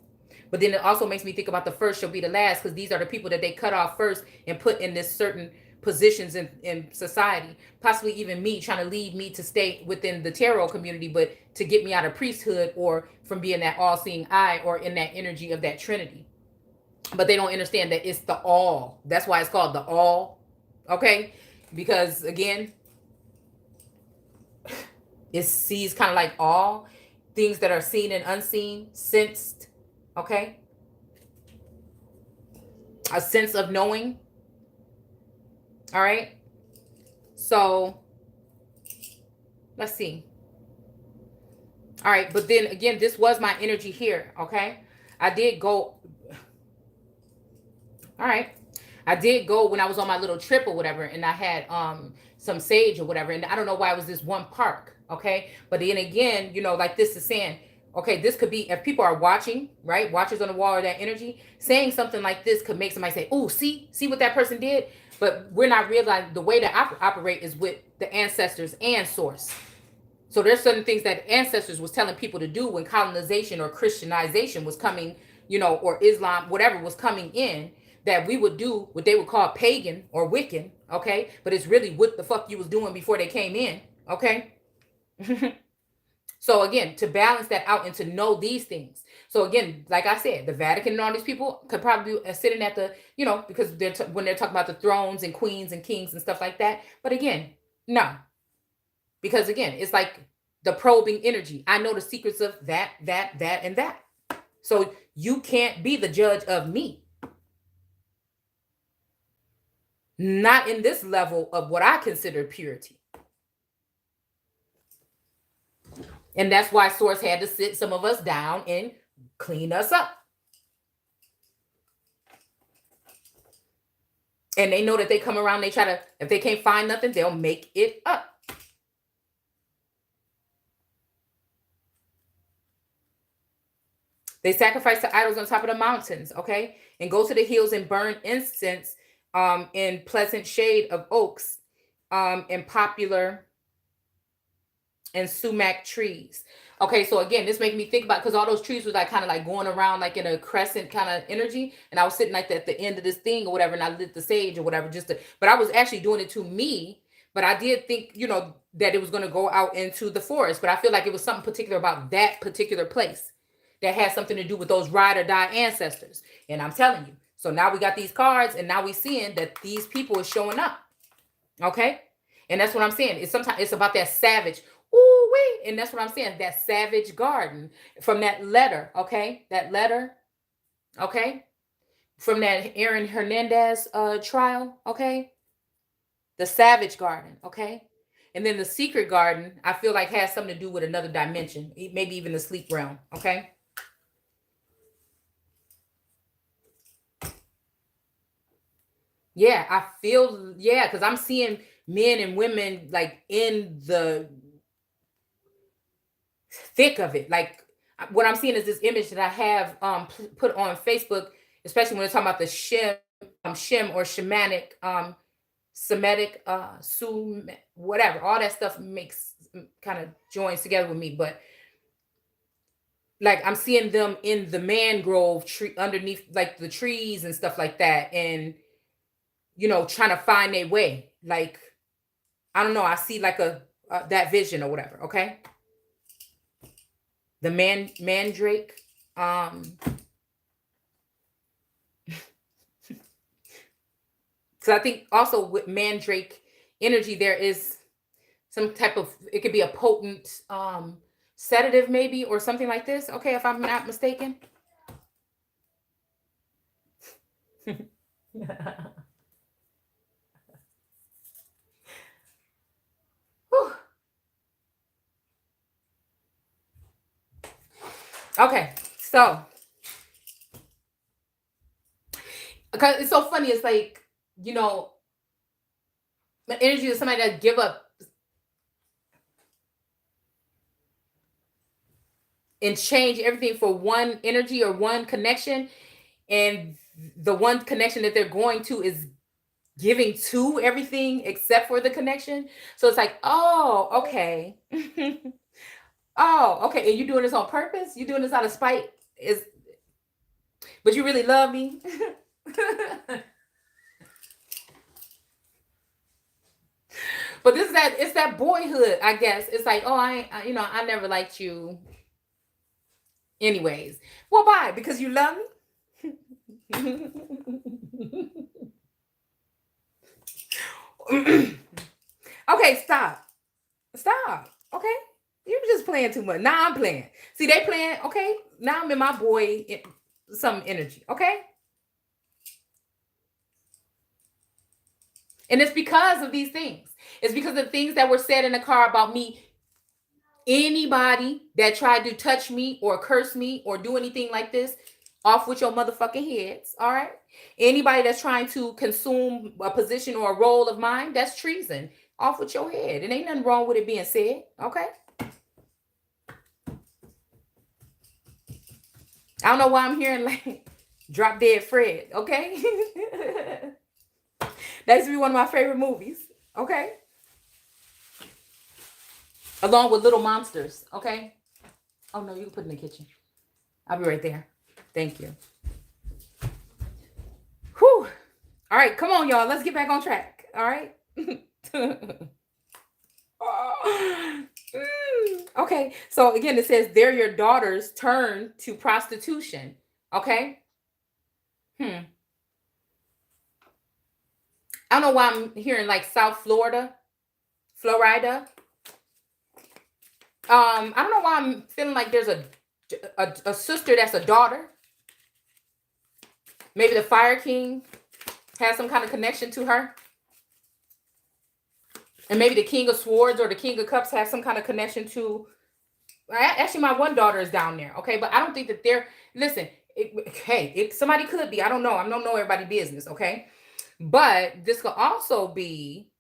But then it also makes me think about the first shall be the last, because these are the people that they cut off first and put in this certain positions in society, possibly even me, trying to lead me to stay within the tarot community, but to get me out of priesthood or from being that all-seeing eye or in that energy of that Trinity. But they don't understand that it's the all. That's why it's called the all, okay? Because again, it sees kind of like all things that are seen and unseen, sensed, okay? A sense of knowing. All right. So let's see. All right. But then again, this was my energy here. Okay. I did go. All right. I did go when I was on my little trip or whatever, and I had some sage or whatever. And I don't know why it was this one park. Okay. But then again, you know, like this is saying, okay, this could be, if people are watching, right? Watchers on the wall or that energy, saying something like this could make somebody say, oh, see what that person did? But we're not realizing the way that operate is with the ancestors and source. So there's certain things that ancestors was telling people to do when colonization or Christianization was coming, you know, or Islam, whatever was coming in, that we would do what they would call pagan or Wiccan, okay? But it's really what the fuck you was doing before they came in, okay? So again, to balance that out and to know these things. So again, like I said, the Vatican and all these people could probably be sitting at the, you know, because when they're talking about the thrones and queens and kings and stuff like that. But again, no. Because again, it's like the probing energy. I know the secrets of that, and that. So you can't be the judge of me. Not in this level of what I consider purity. And that's why Source had to sit some of us down and clean us up. And they know that they come around, they try to, if they can't find nothing, they'll make it up. They sacrifice to idols on top of the mountains, okay? And go to the hills and burn incense in pleasant shade of oaks and popular and sumac trees. Okay, so again, this makes me think about, because all those trees was like kind of like going around like in a crescent kind of energy, and I was sitting like at the end of this thing or whatever, and I lit the sage or whatever, but I was actually doing it to me, but I did think, you know, that it was going to go out into the forest, but I feel like it was something particular about that particular place that had something to do with those ride or die ancestors. And I'm telling you, so now we got these cards, and now we seeing that these people are showing up, okay? And that's what I'm saying. It's sometimes it's about that savage. Ooh, wait. And that's what I'm saying. That savage garden from that letter. Okay. That letter. Okay. From that Aaron Hernandez trial. Okay. The savage garden. Okay. And then the secret garden, I feel like has something to do with another dimension. Maybe even the sleep realm. Okay. Yeah. I feel, yeah. Because I'm seeing men and women like in the thick of it. Like what I'm seeing is this image that I have put on Facebook, especially when we're talking about the Shem or shamanic, Semitic, whatever. All that stuff makes kind of joins together with me. But like I'm seeing them in the mangrove tree underneath like the trees and stuff like that. And, trying to find their way. Like, I don't know. I see like that vision or whatever. Okay. The mandrake. So I think also with mandrake energy, there is some type of, it could be a potent sedative maybe, or something like this. Okay, if I'm not mistaken. Okay, so because it's so funny, it's like, the energy of somebody that give up and change everything for one energy or one connection, and the one connection that they're going to is giving to everything except for the connection. So it's like, oh, okay. Oh, okay. And you doing this on purpose? You doing this out of spite? But you really love me? But it's that boyhood, I guess. It's like, oh, I never liked you. Anyways. Well, why? Because you love me? Okay, stop. Okay? You're just playing too much. Now I'm playing. See, they playing, okay? Now I'm in my boy some energy, okay? And it's because of these things. It's because of things that were said in the car about me. Anybody that tried to touch me or curse me or do anything like this, off with your motherfucking heads, all right? Anybody that's trying to consume a position or a role of mine, that's treason. Off with your head. It ain't nothing wrong with it being said, okay? I don't know why I'm hearing like Drop Dead Fred, okay? That used to be one of my favorite movies, okay? Along with Little Monsters, okay? Oh, no, you can put it in the kitchen. I'll be right there. Thank you. Whew. All right, come on, y'all. Let's get back on track, all right? Okay, so again, it says, they're your daughters turn to prostitution, okay? I don't know why I'm hearing like South Florida. I don't know why I'm feeling like there's a sister that's a daughter. Maybe the Fire King has some kind of connection to her. And maybe the King of Swords or the King of Cups has some kind of connection to... Actually, my one daughter is down there, okay? But I don't think that they're... Listen, somebody could be. I don't know. I don't know everybody's business, okay? But this could also be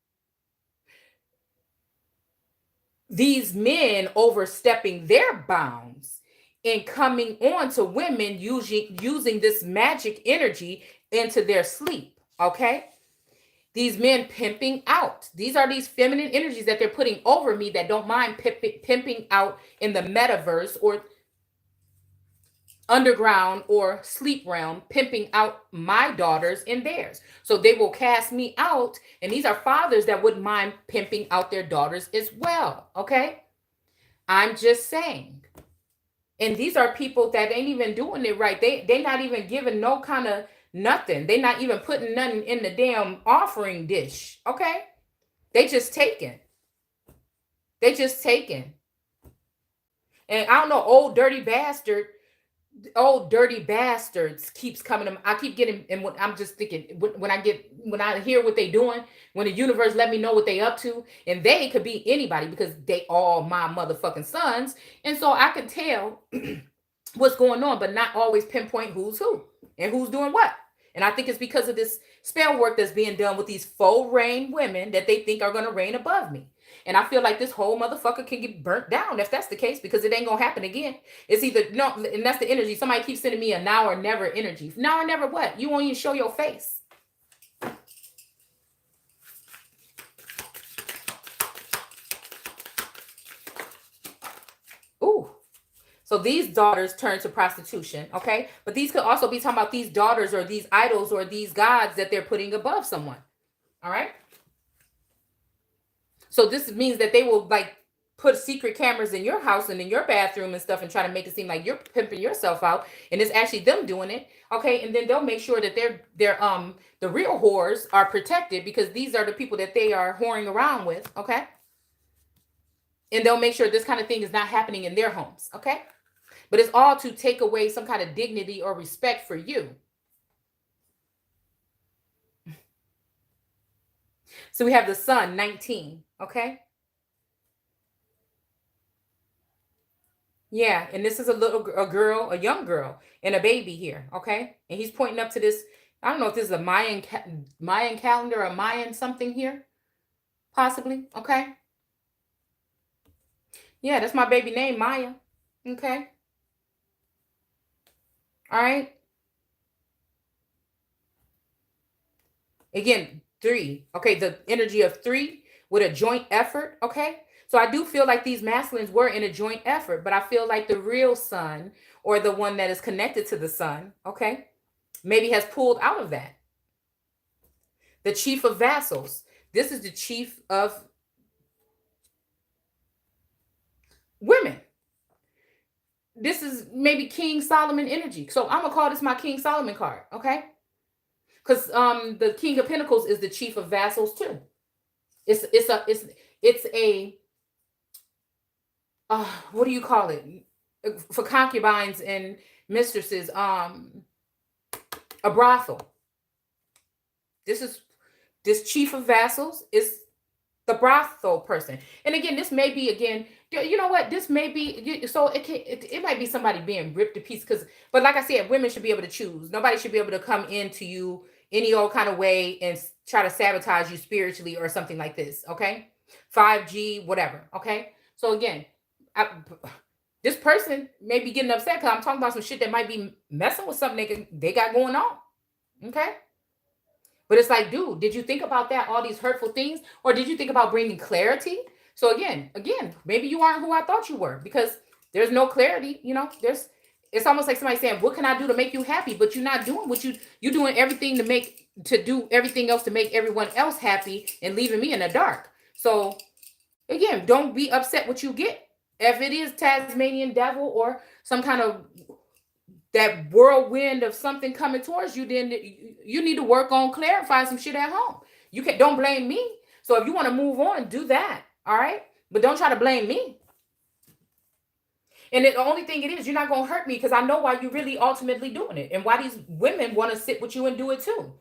these men overstepping their bounds and coming on to women using this magic energy into their sleep, okay? These men pimping out. These are these feminine energies that they're putting over me that don't mind pimping out in the metaverse or underground or sleep realm, pimping out my daughters and theirs. So they will cast me out. And these are fathers that wouldn't mind pimping out their daughters as well. Okay. I'm just saying. And these are people that ain't even doing it right. They not even giving no kind of nothing. They not even putting nothing in the damn offering dish. Okay. They just taking. And I don't know, old dirty bastards keeps coming to me. I keep getting, and I'm just thinking, when I hear what they doing, when the universe let me know what they up to, and they could be anybody because they all my motherfucking sons, and so I can tell what's going on, but not always pinpoint who's who and who's doing what. And I think it's because of this spell work that's being done with these faux reign women that they think are going to reign above me. And I feel like this whole motherfucker can get burnt down if that's the case, because it ain't gonna happen again. It's either no, and that's the energy. Somebody keeps sending me a now or never energy. Now or never what? You won't even show your face. Ooh. So these daughters turn to prostitution, okay? But these could also be talking about these daughters or these idols or these gods that they're putting above someone, all right? So this means that they will like put secret cameras in your house and in your bathroom and stuff and try to make it seem like you're pimping yourself out, and it's actually them doing it, okay? And then they'll make sure that the real whores are protected, because these are the people that they are whoring around with, okay? And they'll make sure this kind of thing is not happening in their homes, okay? But it's all to take away some kind of dignity or respect for you. So we have the sun, 19, okay? Yeah, and this is a young girl, and a baby here, okay? And he's pointing up to this, I don't know if this is a Mayan calendar or Mayan something here, possibly, okay? Yeah, that's my baby name, Maya, okay? All right. Again, 3. Okay, the energy of 3 with a joint effort. Okay. So I do feel like these masculines were in a joint effort, but I feel like the real sun, or the one that is connected to the sun, okay, maybe has pulled out of that. The chief of vassals. This is the chief of women. This is maybe King Solomon energy. So I'm gonna call this my King Solomon card, okay? Because the King of Pentacles is the chief of vassals too. It's a what do you call it? For concubines and mistresses, a brothel. This chief of vassals is the brothel person. And again, this may be, again, you know what? This may be, so it might be somebody being ripped to pieces. But like I said, women should be able to choose. Nobody should be able to come into you any old kind of way and try to sabotage you spiritually or something like this. Okay. 5G, whatever. Okay. So again, this person may be getting upset because I'm talking about some shit that might be messing with something they got going on. Okay. But it's like, dude, did you think about that, all these hurtful things? Or did you think about bringing clarity? So again, maybe you aren't who I thought you were, because there's no clarity. You know, it's almost like somebody saying, what can I do to make you happy? But you're not doing what you're doing everything to do everything else to make everyone else happy and leaving me in the dark. So again, don't be upset what you get. If it is Tasmanian devil or some kind of that whirlwind of something coming towards you, then you need to work on clarifying some shit at home. Don't blame me. So if you want to move on, do that. All right. But don't try to blame me. And the only thing it is, you're not going to hurt me, because I know why you're really ultimately doing it, and why these women want to sit with you and do it too.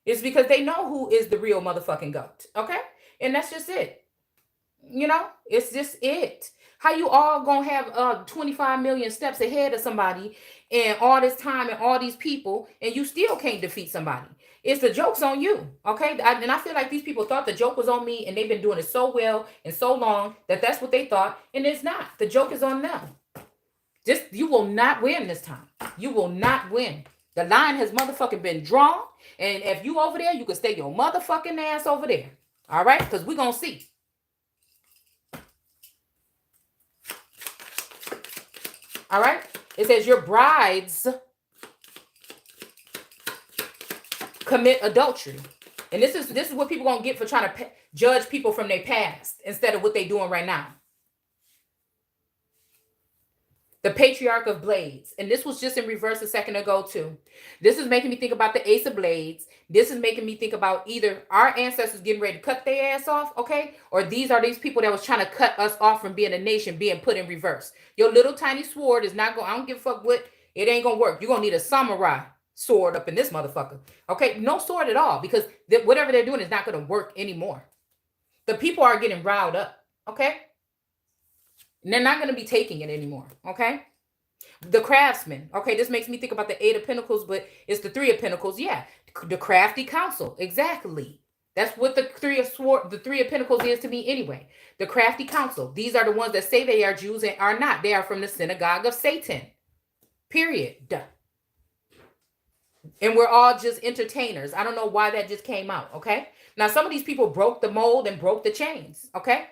It's because they know who is the real motherfucking goat. Okay. And that's just it. You know, it's just it. How you all gonna have 25 million steps ahead of somebody and all this time and all these people, and you still can't defeat somebody? It's the joke's on you, okay? And I feel like these people thought the joke was on me, and they've been doing it so well and so long that that's what they thought, and it's not. The joke is on them. You will not win this time. You will not win. The line has motherfucking been drawn, and if you over there, you can stay your motherfucking ass over there, all right? Because we're gonna see. All right. It says your brides commit adultery. And this is what people gonna get for trying to judge people from their past instead of what they're doing right now. The Patriarch of Blades. And this was just in reverse a second ago too. This is making me think about the Ace of Blades. This is making me think about either our ancestors getting ready to cut their ass off, okay? Or these people that was trying to cut us off from being a nation being put in reverse. Your little tiny sword is not going, I don't give a fuck what, it ain't going to work. You're going to need a samurai sword up in this motherfucker. Okay? No sword at all, because whatever they're doing is not going to work anymore. The people are getting riled up, okay? And they're not going to be taking it anymore, okay? The craftsman, okay? This makes me think about the 8 of Pentacles, but it's the 3 of Pentacles. Yeah, the crafty counsel, exactly. That's what the Three of Pentacles is to me anyway. The crafty council. These are the ones that say they are Jews and are not. They are from the synagogue of Satan. Period. Duh. And we're all just entertainers. I don't know why that just came out, okay? Now, some of these people broke the mold and broke the chains, okay?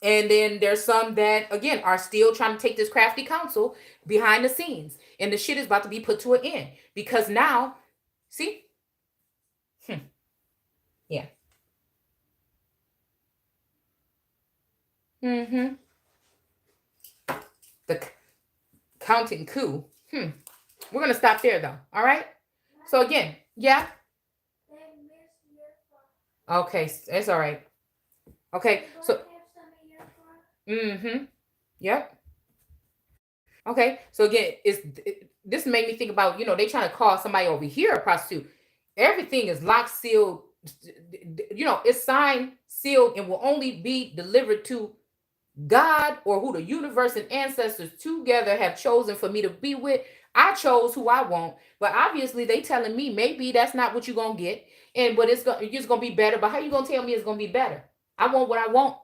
And then there's some that, again, are still trying to take this crafty counsel behind the scenes. And the shit is about to be put to an end. Because now, see? Yeah. The counting coup. We're going to stop there, though. All right? So, again, yeah? Okay, it's all right. Okay, so... Yep. Okay, so again, this made me think about, they trying to call somebody over here a prostitute. Everything is locked, sealed, it's signed, sealed, and will only be delivered to God or who the universe and ancestors together have chosen for me to be with. I chose who I want, but obviously they telling me maybe that's not what you're gonna get, but it's gonna be better. But how you gonna tell me it's gonna be better? I want what I want.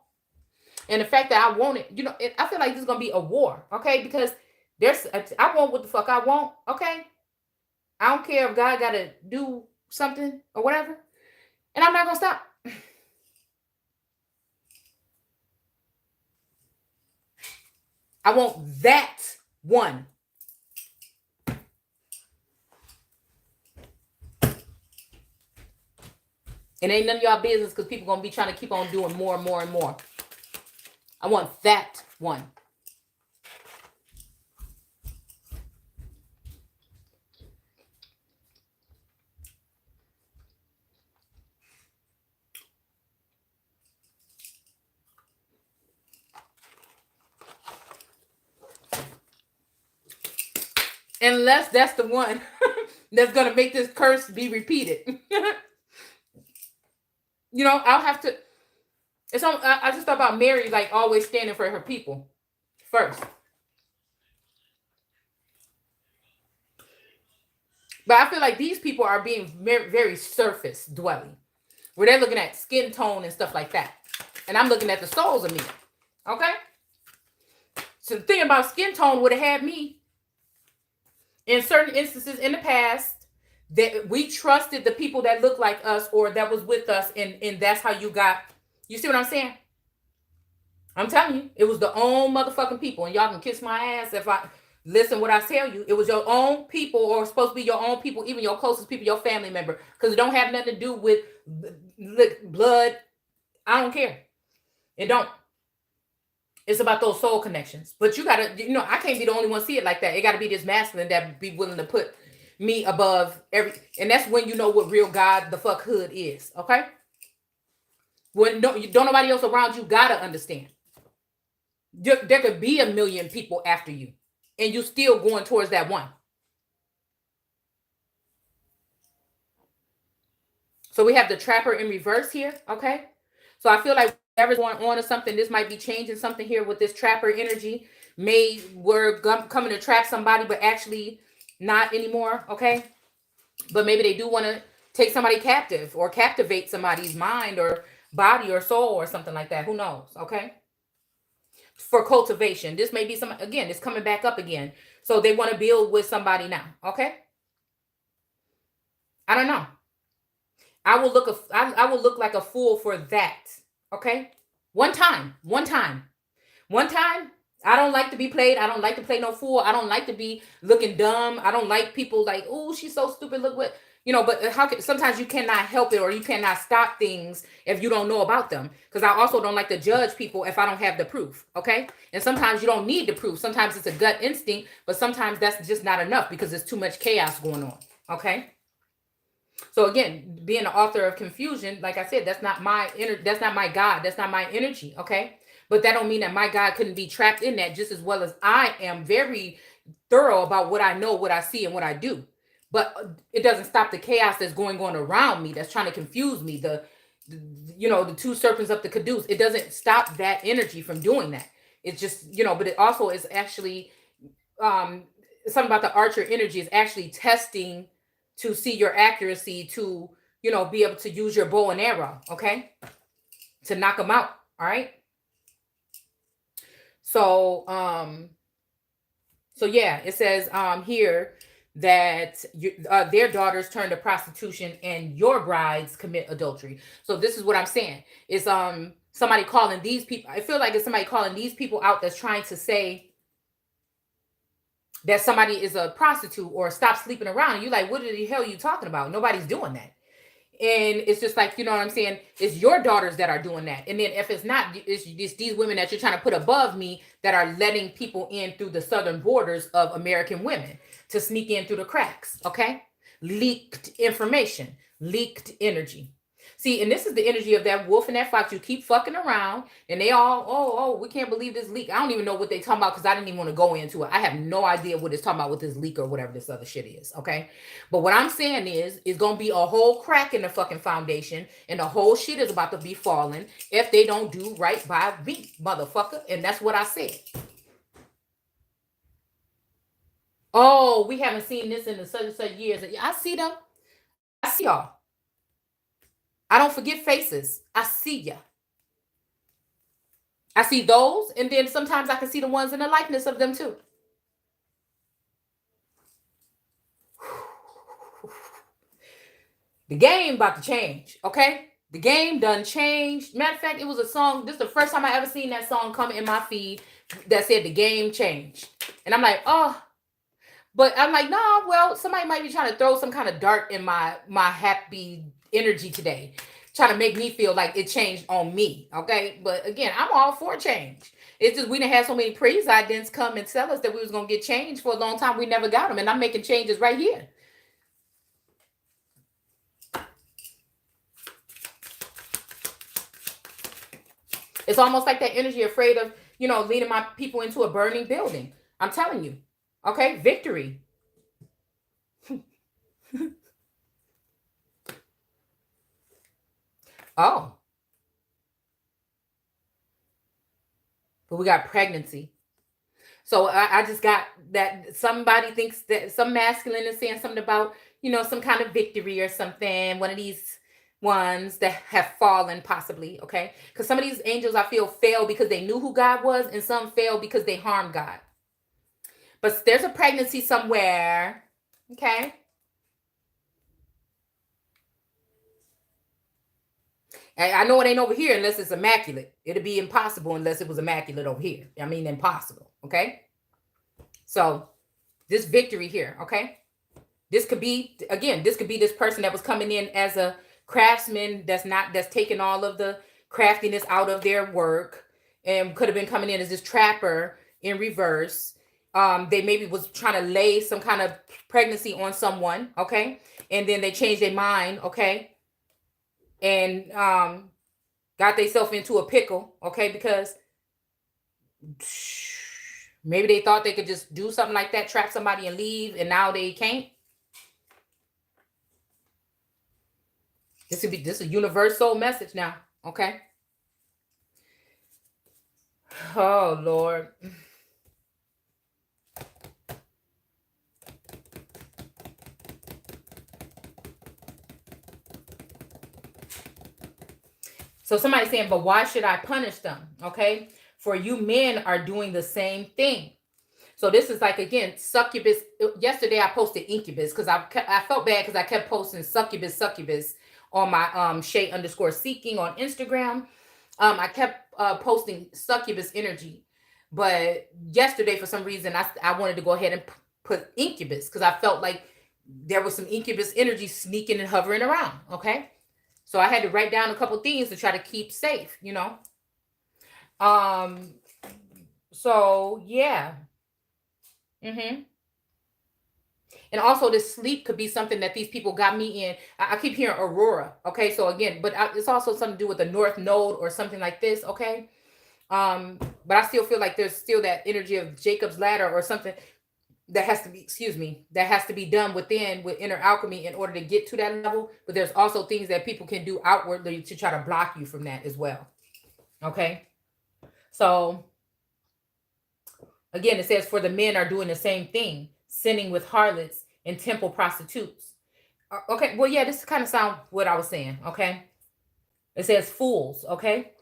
And the fact that I want it, I feel like this is going to be a war, okay? Because I want what the fuck I want, okay? I don't care if God got to do something or whatever. And I'm not going to stop. I want that one. It ain't none of y'all business because people going to be trying to keep on doing more and more and more. I want that one. Unless that's the one that's going to make this curse be repeated. I'll have to... I just thought about Mary, like, always standing for her people first. But I feel like these people are being very, very surface dwelling, where they're looking at skin tone and stuff like that. And I'm looking at the souls of me. Okay? So the thing about skin tone would have had me, in certain instances in the past, that we trusted the people that looked like us or that was with us, and that's how you got... You see what I'm saying? I'm telling you, it was the own motherfucking people. And y'all can kiss my ass if I listen what I tell you. It was your own people, or supposed to be your own people, even your closest people, your family member. Because it don't have nothing to do with blood. I don't care. It don't. It's about those soul connections. But you got to, I can't be the only one see it like that. It got to be this masculine that be willing to put me above every... And that's when you know what real God the fuck hood is. Okay? When don't nobody else around you gotta understand. There could be 1 million people after you, and you still going towards that one. So we have the trapper in reverse here, okay? So I feel like whatever's going on or something, this might be changing something here with this trapper energy. We're coming to trap somebody, but actually not anymore, okay? But maybe they do want to take somebody captive or captivate somebody's mind or body or soul or something like that. Who knows? Okay. For cultivation. This may be again, it's coming back up again. So they want to build with somebody now. Okay. I don't know. I will look like a fool for that. Okay. One time. I don't like to be played. I don't like to play no fool. I don't like to be looking dumb. I don't like people like, oh, she's so stupid. Look what... but sometimes you cannot help it, or you cannot stop things if you don't know about them. Because I also don't like to judge people if I don't have the proof. Okay. And sometimes you don't need the proof. Sometimes it's a gut instinct, but sometimes that's just not enough because there's too much chaos going on. Okay. So again, being the author of confusion, like I said, that's not my that's not my God. That's not my energy. Okay. But that don't mean that my God couldn't be trapped in that just as well as I am very thorough about what I know, what I see, and what I do. But it doesn't stop the chaos that's going on around me, that's trying to confuse me. The two serpents up the caduce. It doesn't stop that energy from doing that. It's just, but it also is actually something about the archer energy is actually testing to see your accuracy, to you know, be able to use your bow and arrow, okay, to knock them out. All right. So, so yeah, it says here that their daughters turn to prostitution and your brides commit adultery. So this is what I'm saying. Is somebody calling these people, I feel like it's somebody calling these people out that's trying to say that somebody is a prostitute or stop sleeping around. And you're like, what the hell are you talking about? Nobody's doing that. And it's just like, you know what I'm saying? It's your daughters that are doing that. And then if it's not, it's these women that you're trying to put above me that are letting people in through the southern borders of American women to sneak in through the cracks. Okay. Leaked information, leaked energy. See, and this is the energy of that wolf and that fox. You keep fucking around and they all, oh, we can't believe this leak. I don't even know what they talking about because I didn't even want to go into it. I have no idea what it's talking about with this leak or whatever this other shit is. Okay. But what I'm saying is, it's going to be a whole crack in the fucking foundation and the whole shit is about to be falling if they don't do right by me, motherfucker. And that's what I said. Oh, we haven't seen this in the such and such years. I see them. I see y'all. I don't forget faces. I see ya. I see those, and then sometimes I can see the ones in the likeness of them too. The game about to change, okay? The game done changed. Matter of fact, it was a song. This is the first time I ever seen that song come in my feed that said the game changed. And I'm like, oh, but I'm like, no, well, somebody might be trying to throw some kind of dart in my happy energy today, trying to make me feel like it changed on me. Okay. But again, I'm all for change. It's just we didn't have so many presidents come and tell us that we was going to get change for a long time. We never got them. And I'm making changes right here. It's almost like that energy afraid of, you know, leading my people into a burning building. I'm telling you. Okay. Victory. Oh. But we got pregnancy. So I just got that somebody thinks that some masculine is saying something about, you know, some kind of victory or something. One of these ones that have fallen possibly. Okay. Because some of these angels I feel failed because they knew who God was, and some failed because they harmed God. But there's a pregnancy somewhere. Okay. I know it ain't over here unless it's immaculate. It'd be impossible unless it was immaculate over here. I mean, impossible. Okay. So this victory here. Okay. This could be, again, this could be this person that was coming in as a craftsman that's taking all of the craftiness out of their work, and could have been coming in as this trapper in reverse. They maybe was trying to lay some kind of pregnancy on someone. Okay. And then they changed their mind. Okay. And got themselves into a pickle, okay, because maybe they thought they could just do something like that, trap somebody and leave, and now they can't. This is a universal message now, okay? Oh, Lord. So somebody's saying, but why should I punish them? Okay. For you men are doing the same thing. So this is like, again, succubus. Yesterday I posted incubus because I felt bad because I kept posting succubus on my _Shay_seeking on Instagram. I kept posting succubus energy. But yesterday, for some reason, I wanted to go ahead and put incubus because I felt like there was some incubus energy sneaking and hovering around. Okay. So I had to write down a couple things to try to keep safe, you know. So yeah. And also this sleep could be something that these people got me in. I keep hearing aurora. Okay. So again, but it's also something to do with the north node or something like this. Okay. But I still feel like there's still that energy of Jacob's ladder or something that has to be, that has to be done with inner alchemy in order to get to that level. But there's also things that people can do outwardly to try to block you from that as well. Okay. So again, it says, for the men are doing the same thing, sinning with harlots and temple prostitutes. Okay, well, yeah, this kind of sound what I was saying, okay? It says fools, okay?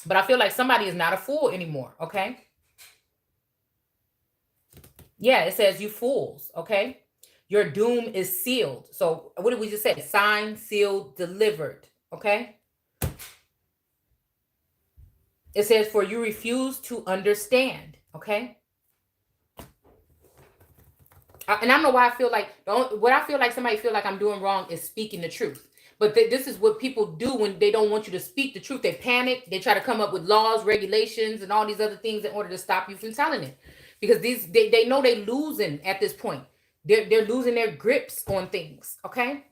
But I feel like somebody is not a fool anymore, okay? Yeah, it says you fools, okay? Your doom is sealed. So what did we just say? Signed, sealed, delivered, okay? It says for you refuse to understand, okay? And I don't know why I feel like, what I feel like somebody feel like I'm doing wrong is speaking the truth. But this is what people do when they don't want you to speak the truth. They panic. They try to come up with laws, regulations, and all these other things in order to stop you from telling it. Because they know they losing at this point. They're losing their grips on things, okay?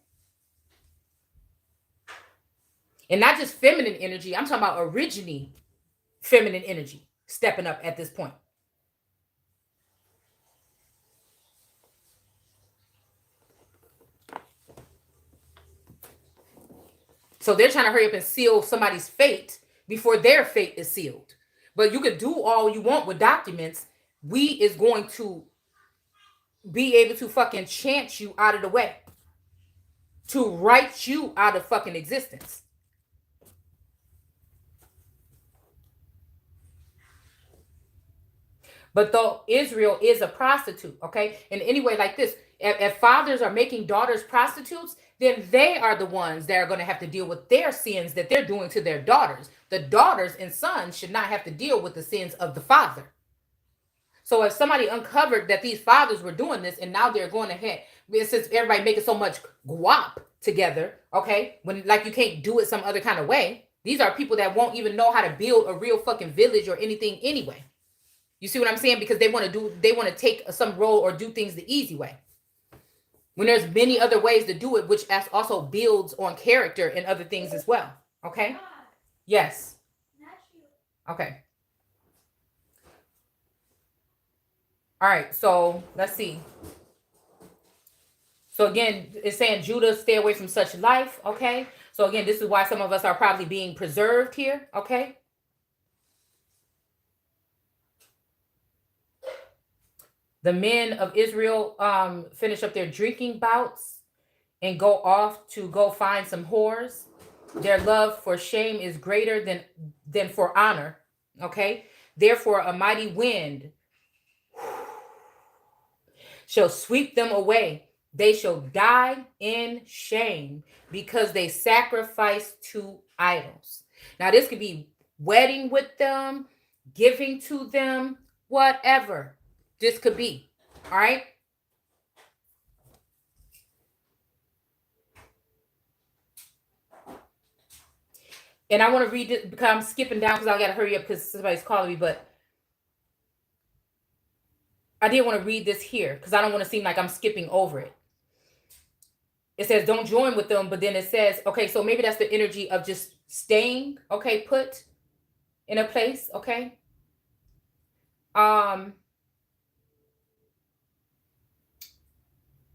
And not just feminine energy. I'm talking about originally feminine energy stepping up at this point. So they're trying to hurry up and seal somebody's fate before their fate is sealed. But you could do all you want with documents. We is going to be able to fucking chant you out of the way. To write you out of fucking existence. But though Israel is a prostitute, okay? And anyway, like this, if fathers are making daughters prostitutes, then they are the ones that are going to have to deal with their sins that they're doing to their daughters. The daughters and sons should not have to deal with the sins of the father. So if somebody uncovered that these fathers were doing this and now they're going ahead, since everybody making so much guap together, okay, when like you can't do it some other kind of way, these are people that won't even know how to build a real fucking village or anything anyway. You see what I'm saying? Because they want to take some role or do things the easy way. When there's many other ways to do it, which also builds on character and other things as well. Okay? Yes. Okay. All right, so let's see. So again, it's saying Judah, stay away from such life, okay? So again, this is why some of us are probably being preserved here, okay? The men of Israel finish up their drinking bouts and go off to go find some whores. Their love for shame is greater than for honor. Okay. Therefore, a mighty wind shall sweep them away. They shall die in shame because they sacrifice to idols. Now, this could be wedding with them, giving to them, whatever. This could be, all right? And I want to read it because I'm skipping down because I got to hurry up because somebody's calling me, but I did want to read this here because I don't want to seem like I'm skipping over it. It says, don't join with them, but then it says, okay, so maybe that's the energy of just staying, okay, put in a place, okay?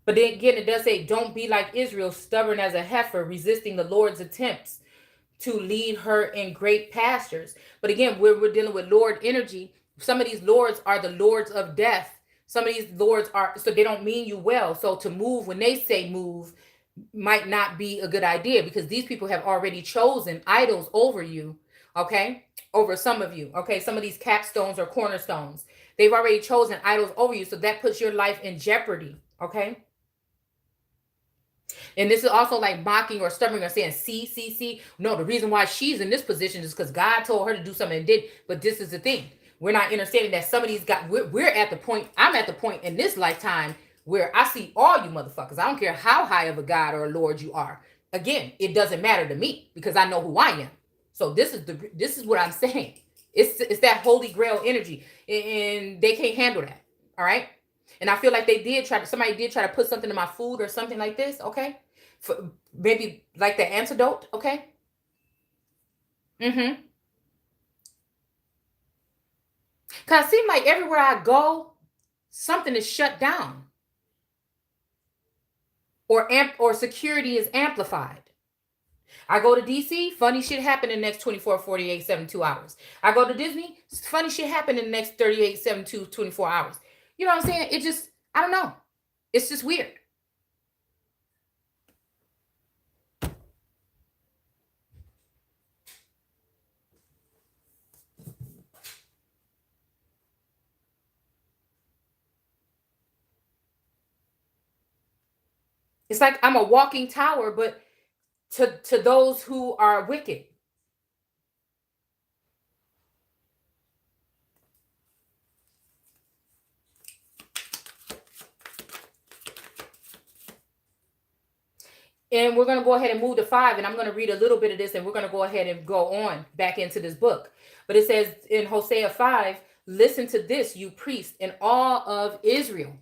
But then again, it does say, don't be like Israel, stubborn as a heifer, resisting the Lord's attempts to lead her in great pastures. But again, we're dealing with Lord energy. Some of these lords are the lords of death. Some of these lords are, so they don't mean you well. So to move, when they say move, might not be a good idea because these people have already chosen idols over you, okay? Over some of you, okay? Some of these capstones or cornerstones. They've already chosen idols over you. So that puts your life in jeopardy, okay? And this is also like mocking or stubborn or saying, see. No, the reason why she's in this position is because God told her to do something and did. But this is the thing. We're not understanding that some of these guys, we're at the point, I'm at the point in this lifetime where I see all you motherfuckers. I don't care how high of a God or a Lord you are. Again, it doesn't matter to me because I know who I am. So this is what I'm saying. It's that holy grail energy. And they can't handle that. All right. And I feel like somebody did try to put something in my food or something like this, okay? Maybe like the antidote, okay? Because it seems like everywhere I go, something is shut down. Or security is amplified. I go to DC, funny shit happen in the next 24, 48, 72 hours. I go to Disney, funny shit happen in the next 38, 72, 24 hours. You know what I'm saying? It just, I don't know. It's just weird. It's like I'm a walking tower, but to those who are wicked. And we're going to go ahead and move to 5, and I'm going to read a little bit of this, and we're going to go ahead and go on back into this book. But it says in Hosea 5, listen to this, you priests and all of Israel.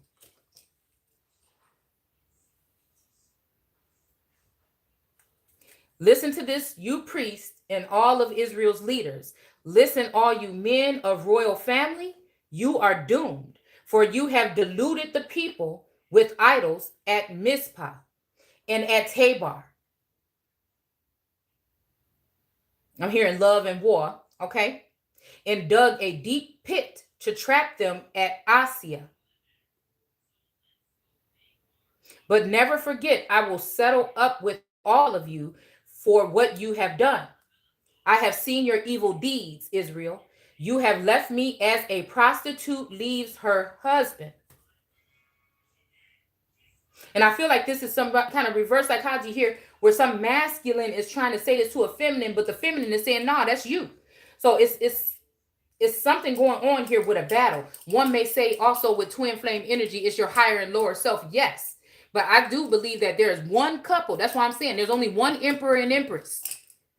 Listen to this, you priests and all of Israel's leaders. Listen, all you men of royal family, you are doomed, for you have deluded the people with idols at Mizpah and at Tabor. I'm hearing love and war, okay? And dug a deep pit to trap them at Assia. But never forget, I will settle up with all of you for what you have done. I have seen your evil deeds, Israel. You have left me as a prostitute leaves her husband. And I feel like this is some kind of reverse psychology here, where some masculine is trying to say this to a feminine, but the feminine is saying, nah, that's you. So it's something going on here with a battle. One may say also with twin flame energy, it's your higher and lower self. Yes. But I do believe that there is one couple. That's why I'm saying there's only one emperor and empress.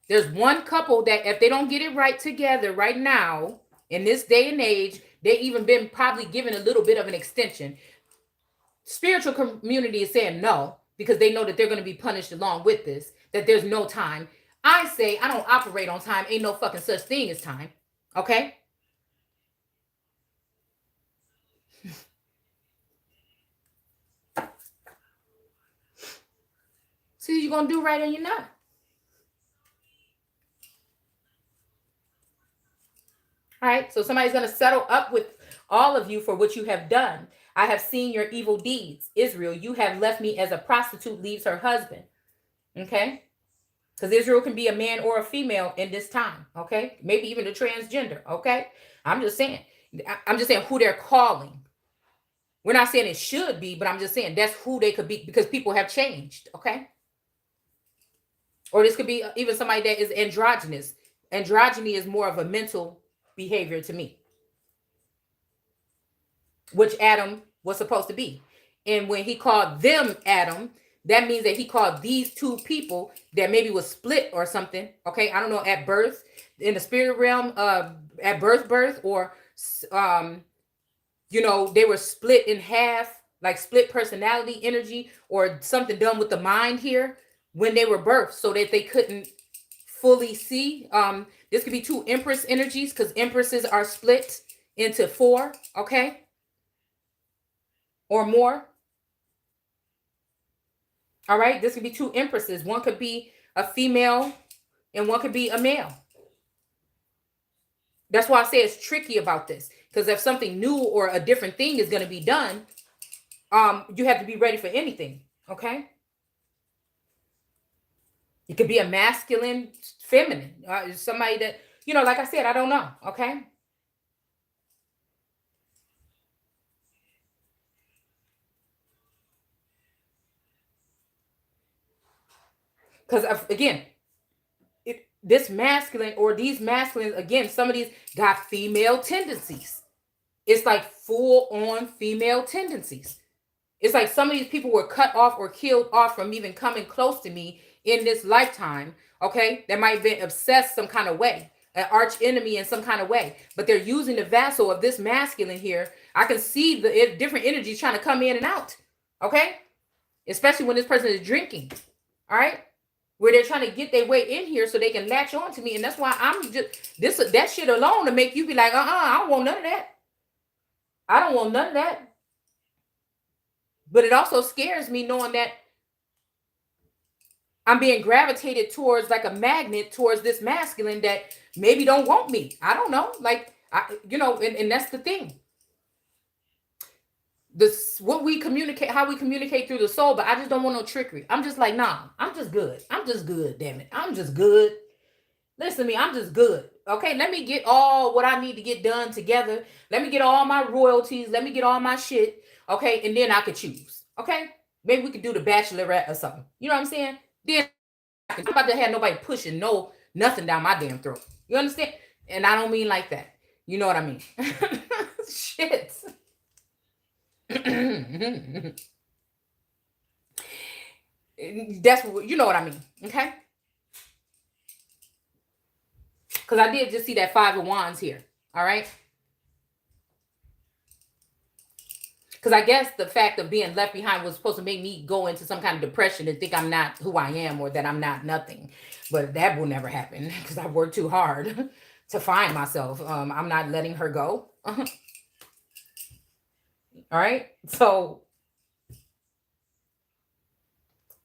There's one couple that if they don't get it right together right now, in this day and age, they even been probably given a little bit of an extension. Spiritual community is saying no, because they know that they're going to be punished along with this, that there's no time. I say I don't operate on time. Ain't no fucking such thing as time. Okay? See, you're going to do right and you're not. All right, so somebody's going to settle up with all of you for what you have done. I have seen your evil deeds, Israel. You have left me as a prostitute leaves her husband. Okay? Because Israel can be a man or a female in this time. Okay? Maybe even a transgender. Okay? I'm just saying who they're calling. We're not saying it should be, but I'm just saying that's who they could be, because people have changed. Okay? Or this could be even somebody that is androgynous. Androgyny is more of a mental behavior to me, which Adam was supposed to be. And when he called them Adam, that means that he called these two people that maybe was split or something. Okay, I don't know, at birth, in the spirit realm, at birth, or they were split in half, like split personality energy, or something done with the mind here when they were birthed, so that they couldn't fully see. This could be two empress energies, because empresses are split into 4, okay, or more. All right, this could be two empresses. One could be a female and one could be a male. That's why I say it's tricky about this, because if something new or a different thing is going to be done, you have to be ready for anything. Okay. It could be a masculine, feminine, somebody that, like I said, I don't know. Okay. Because again, this masculine or these masculines, again, some of these got female tendencies. It's like full on female tendencies. It's like some of these people were cut off or killed off from even coming close to me in this lifetime. Okay. That might have been obsessed some kind of way, an arch enemy in some kind of way, but they're using the vassal of this masculine here. I can see the different energies trying to come in and out. Okay. Especially when this person is drinking. All right. Where they're trying to get their way in here so they can latch on to me. And that's why I'm just, that shit alone to make you be like, I don't want none of that. I don't want none of that. But it also scares me knowing that I'm being gravitated towards, like a magnet, towards this masculine that maybe don't want me. I don't know. Like, and that's the thing. What we communicate, how we communicate through the soul, but I just don't want no trickery. I'm just like, nah, I'm just good. I'm just good, damn it. I'm just good. Listen to me, I'm just good. Okay, let me get all what I need to get done together. Let me get all my royalties. Let me get all my shit. Okay, and then I could choose. Okay, Maybe we could do the Bachelorette or something. You know what I'm saying? Then I'm about to have nobody pushing nothing down my damn throat. You understand? And I don't mean like that. You know what I mean? Shit. That's what, you know what I mean. Okay? Because I did just see that 5 of Wands here. All right? Because I guess the fact of being left behind was supposed to make me go into some kind of depression and think I'm not who I am or that I'm not nothing. But that will never happen because I worked too hard to find myself. I'm not letting her go. All right? So,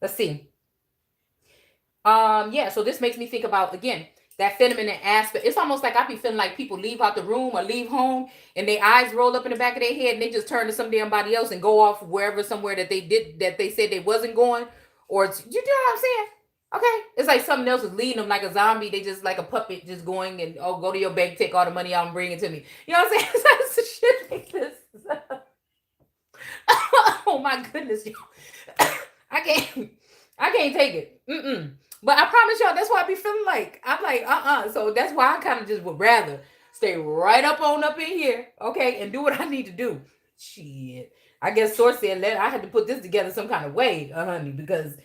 let's see. Yeah, so this makes me think about, again, that feminine aspect. It's almost like I be feeling like people leave out the room or leave home and their eyes roll up in the back of their head and they just turn to some damn body else and go off wherever, somewhere that they said they wasn't going. Or, you know what I'm saying? Okay. It's like something else is leading them like a zombie. They just like a puppet just going and, oh, go to your bank, take all the money out and bring it to me. You know what I'm saying? It's like shit like this. Oh my goodness. I can't take it. But I promise y'all, that's what I be feeling like. I'm like, So that's why I kind of just would rather stay right up in here, okay, and do what I need to do. Shit. I guess Source said I had to put this together some kind of way, honey, because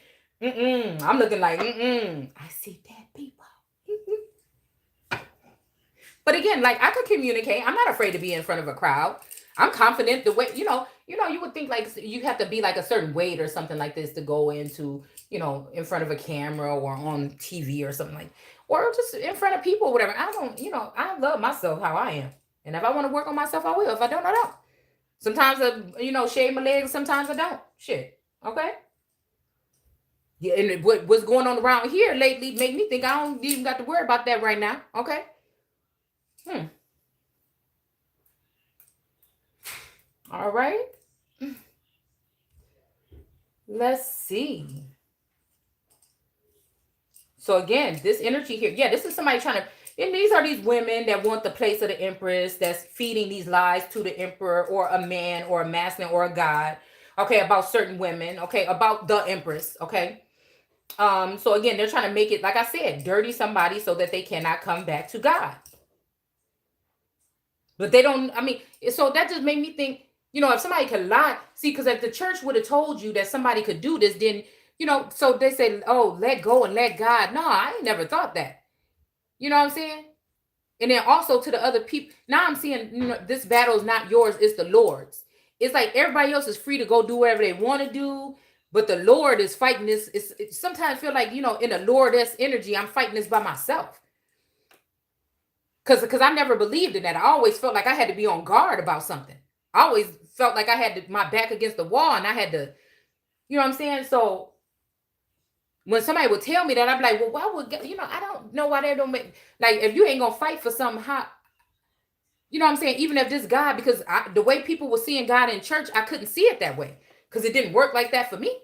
I'm looking like, I see dead people. But again, like, I could communicate. I'm not afraid to be in front of a crowd. I'm confident the way, you would think like you have to be like a certain weight or something like this to go into, in front of a camera or on TV or something like, or just in front of people, whatever. I don't, I love myself how I am. And if I want to work on myself, I will. If I don't, I don't. Sometimes I, shave my legs. Sometimes I don't. Shit. Okay. Yeah. And what's going on around here lately make me think I don't even got to worry about that right now. Okay. All right. Let's see. So again, this energy here, yeah, this is somebody trying to, and these are these women that want the place of the empress, that's feeding these lies to the emperor or a man or a masculine or a god, okay, about certain women, okay, about the empress, okay. So again, they're trying to make it, like I said, dirty somebody so that they cannot come back to God. But they don't, so that just made me think, if somebody could lie, see, because if the church would have told you that somebody could do this, then, so they say, oh, let go and let God. No, I ain't never thought that. You know what I'm saying? And then also to the other people, now I'm seeing, this battle is not yours, it's the Lord's. It's like everybody else is free to go do whatever they want to do, but the Lord is fighting this. It sometimes feel like, in a Lordess energy, I'm fighting this by myself. Because I never believed in that. I always felt like I had to be on guard about something. I always felt like I had my back against the wall and I had to, you know what I'm saying? So when somebody would tell me that, I'd be like, well, why would, I don't know why they don't make, like, if you ain't going to fight for something, how, you know what I'm saying? Even if this God, because the way people were seeing God in church, I couldn't see it that way because it didn't work like that for me.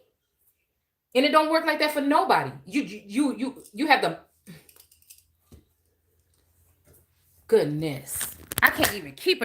And it don't work like that for nobody. You have the, goodness, I can't even keep it.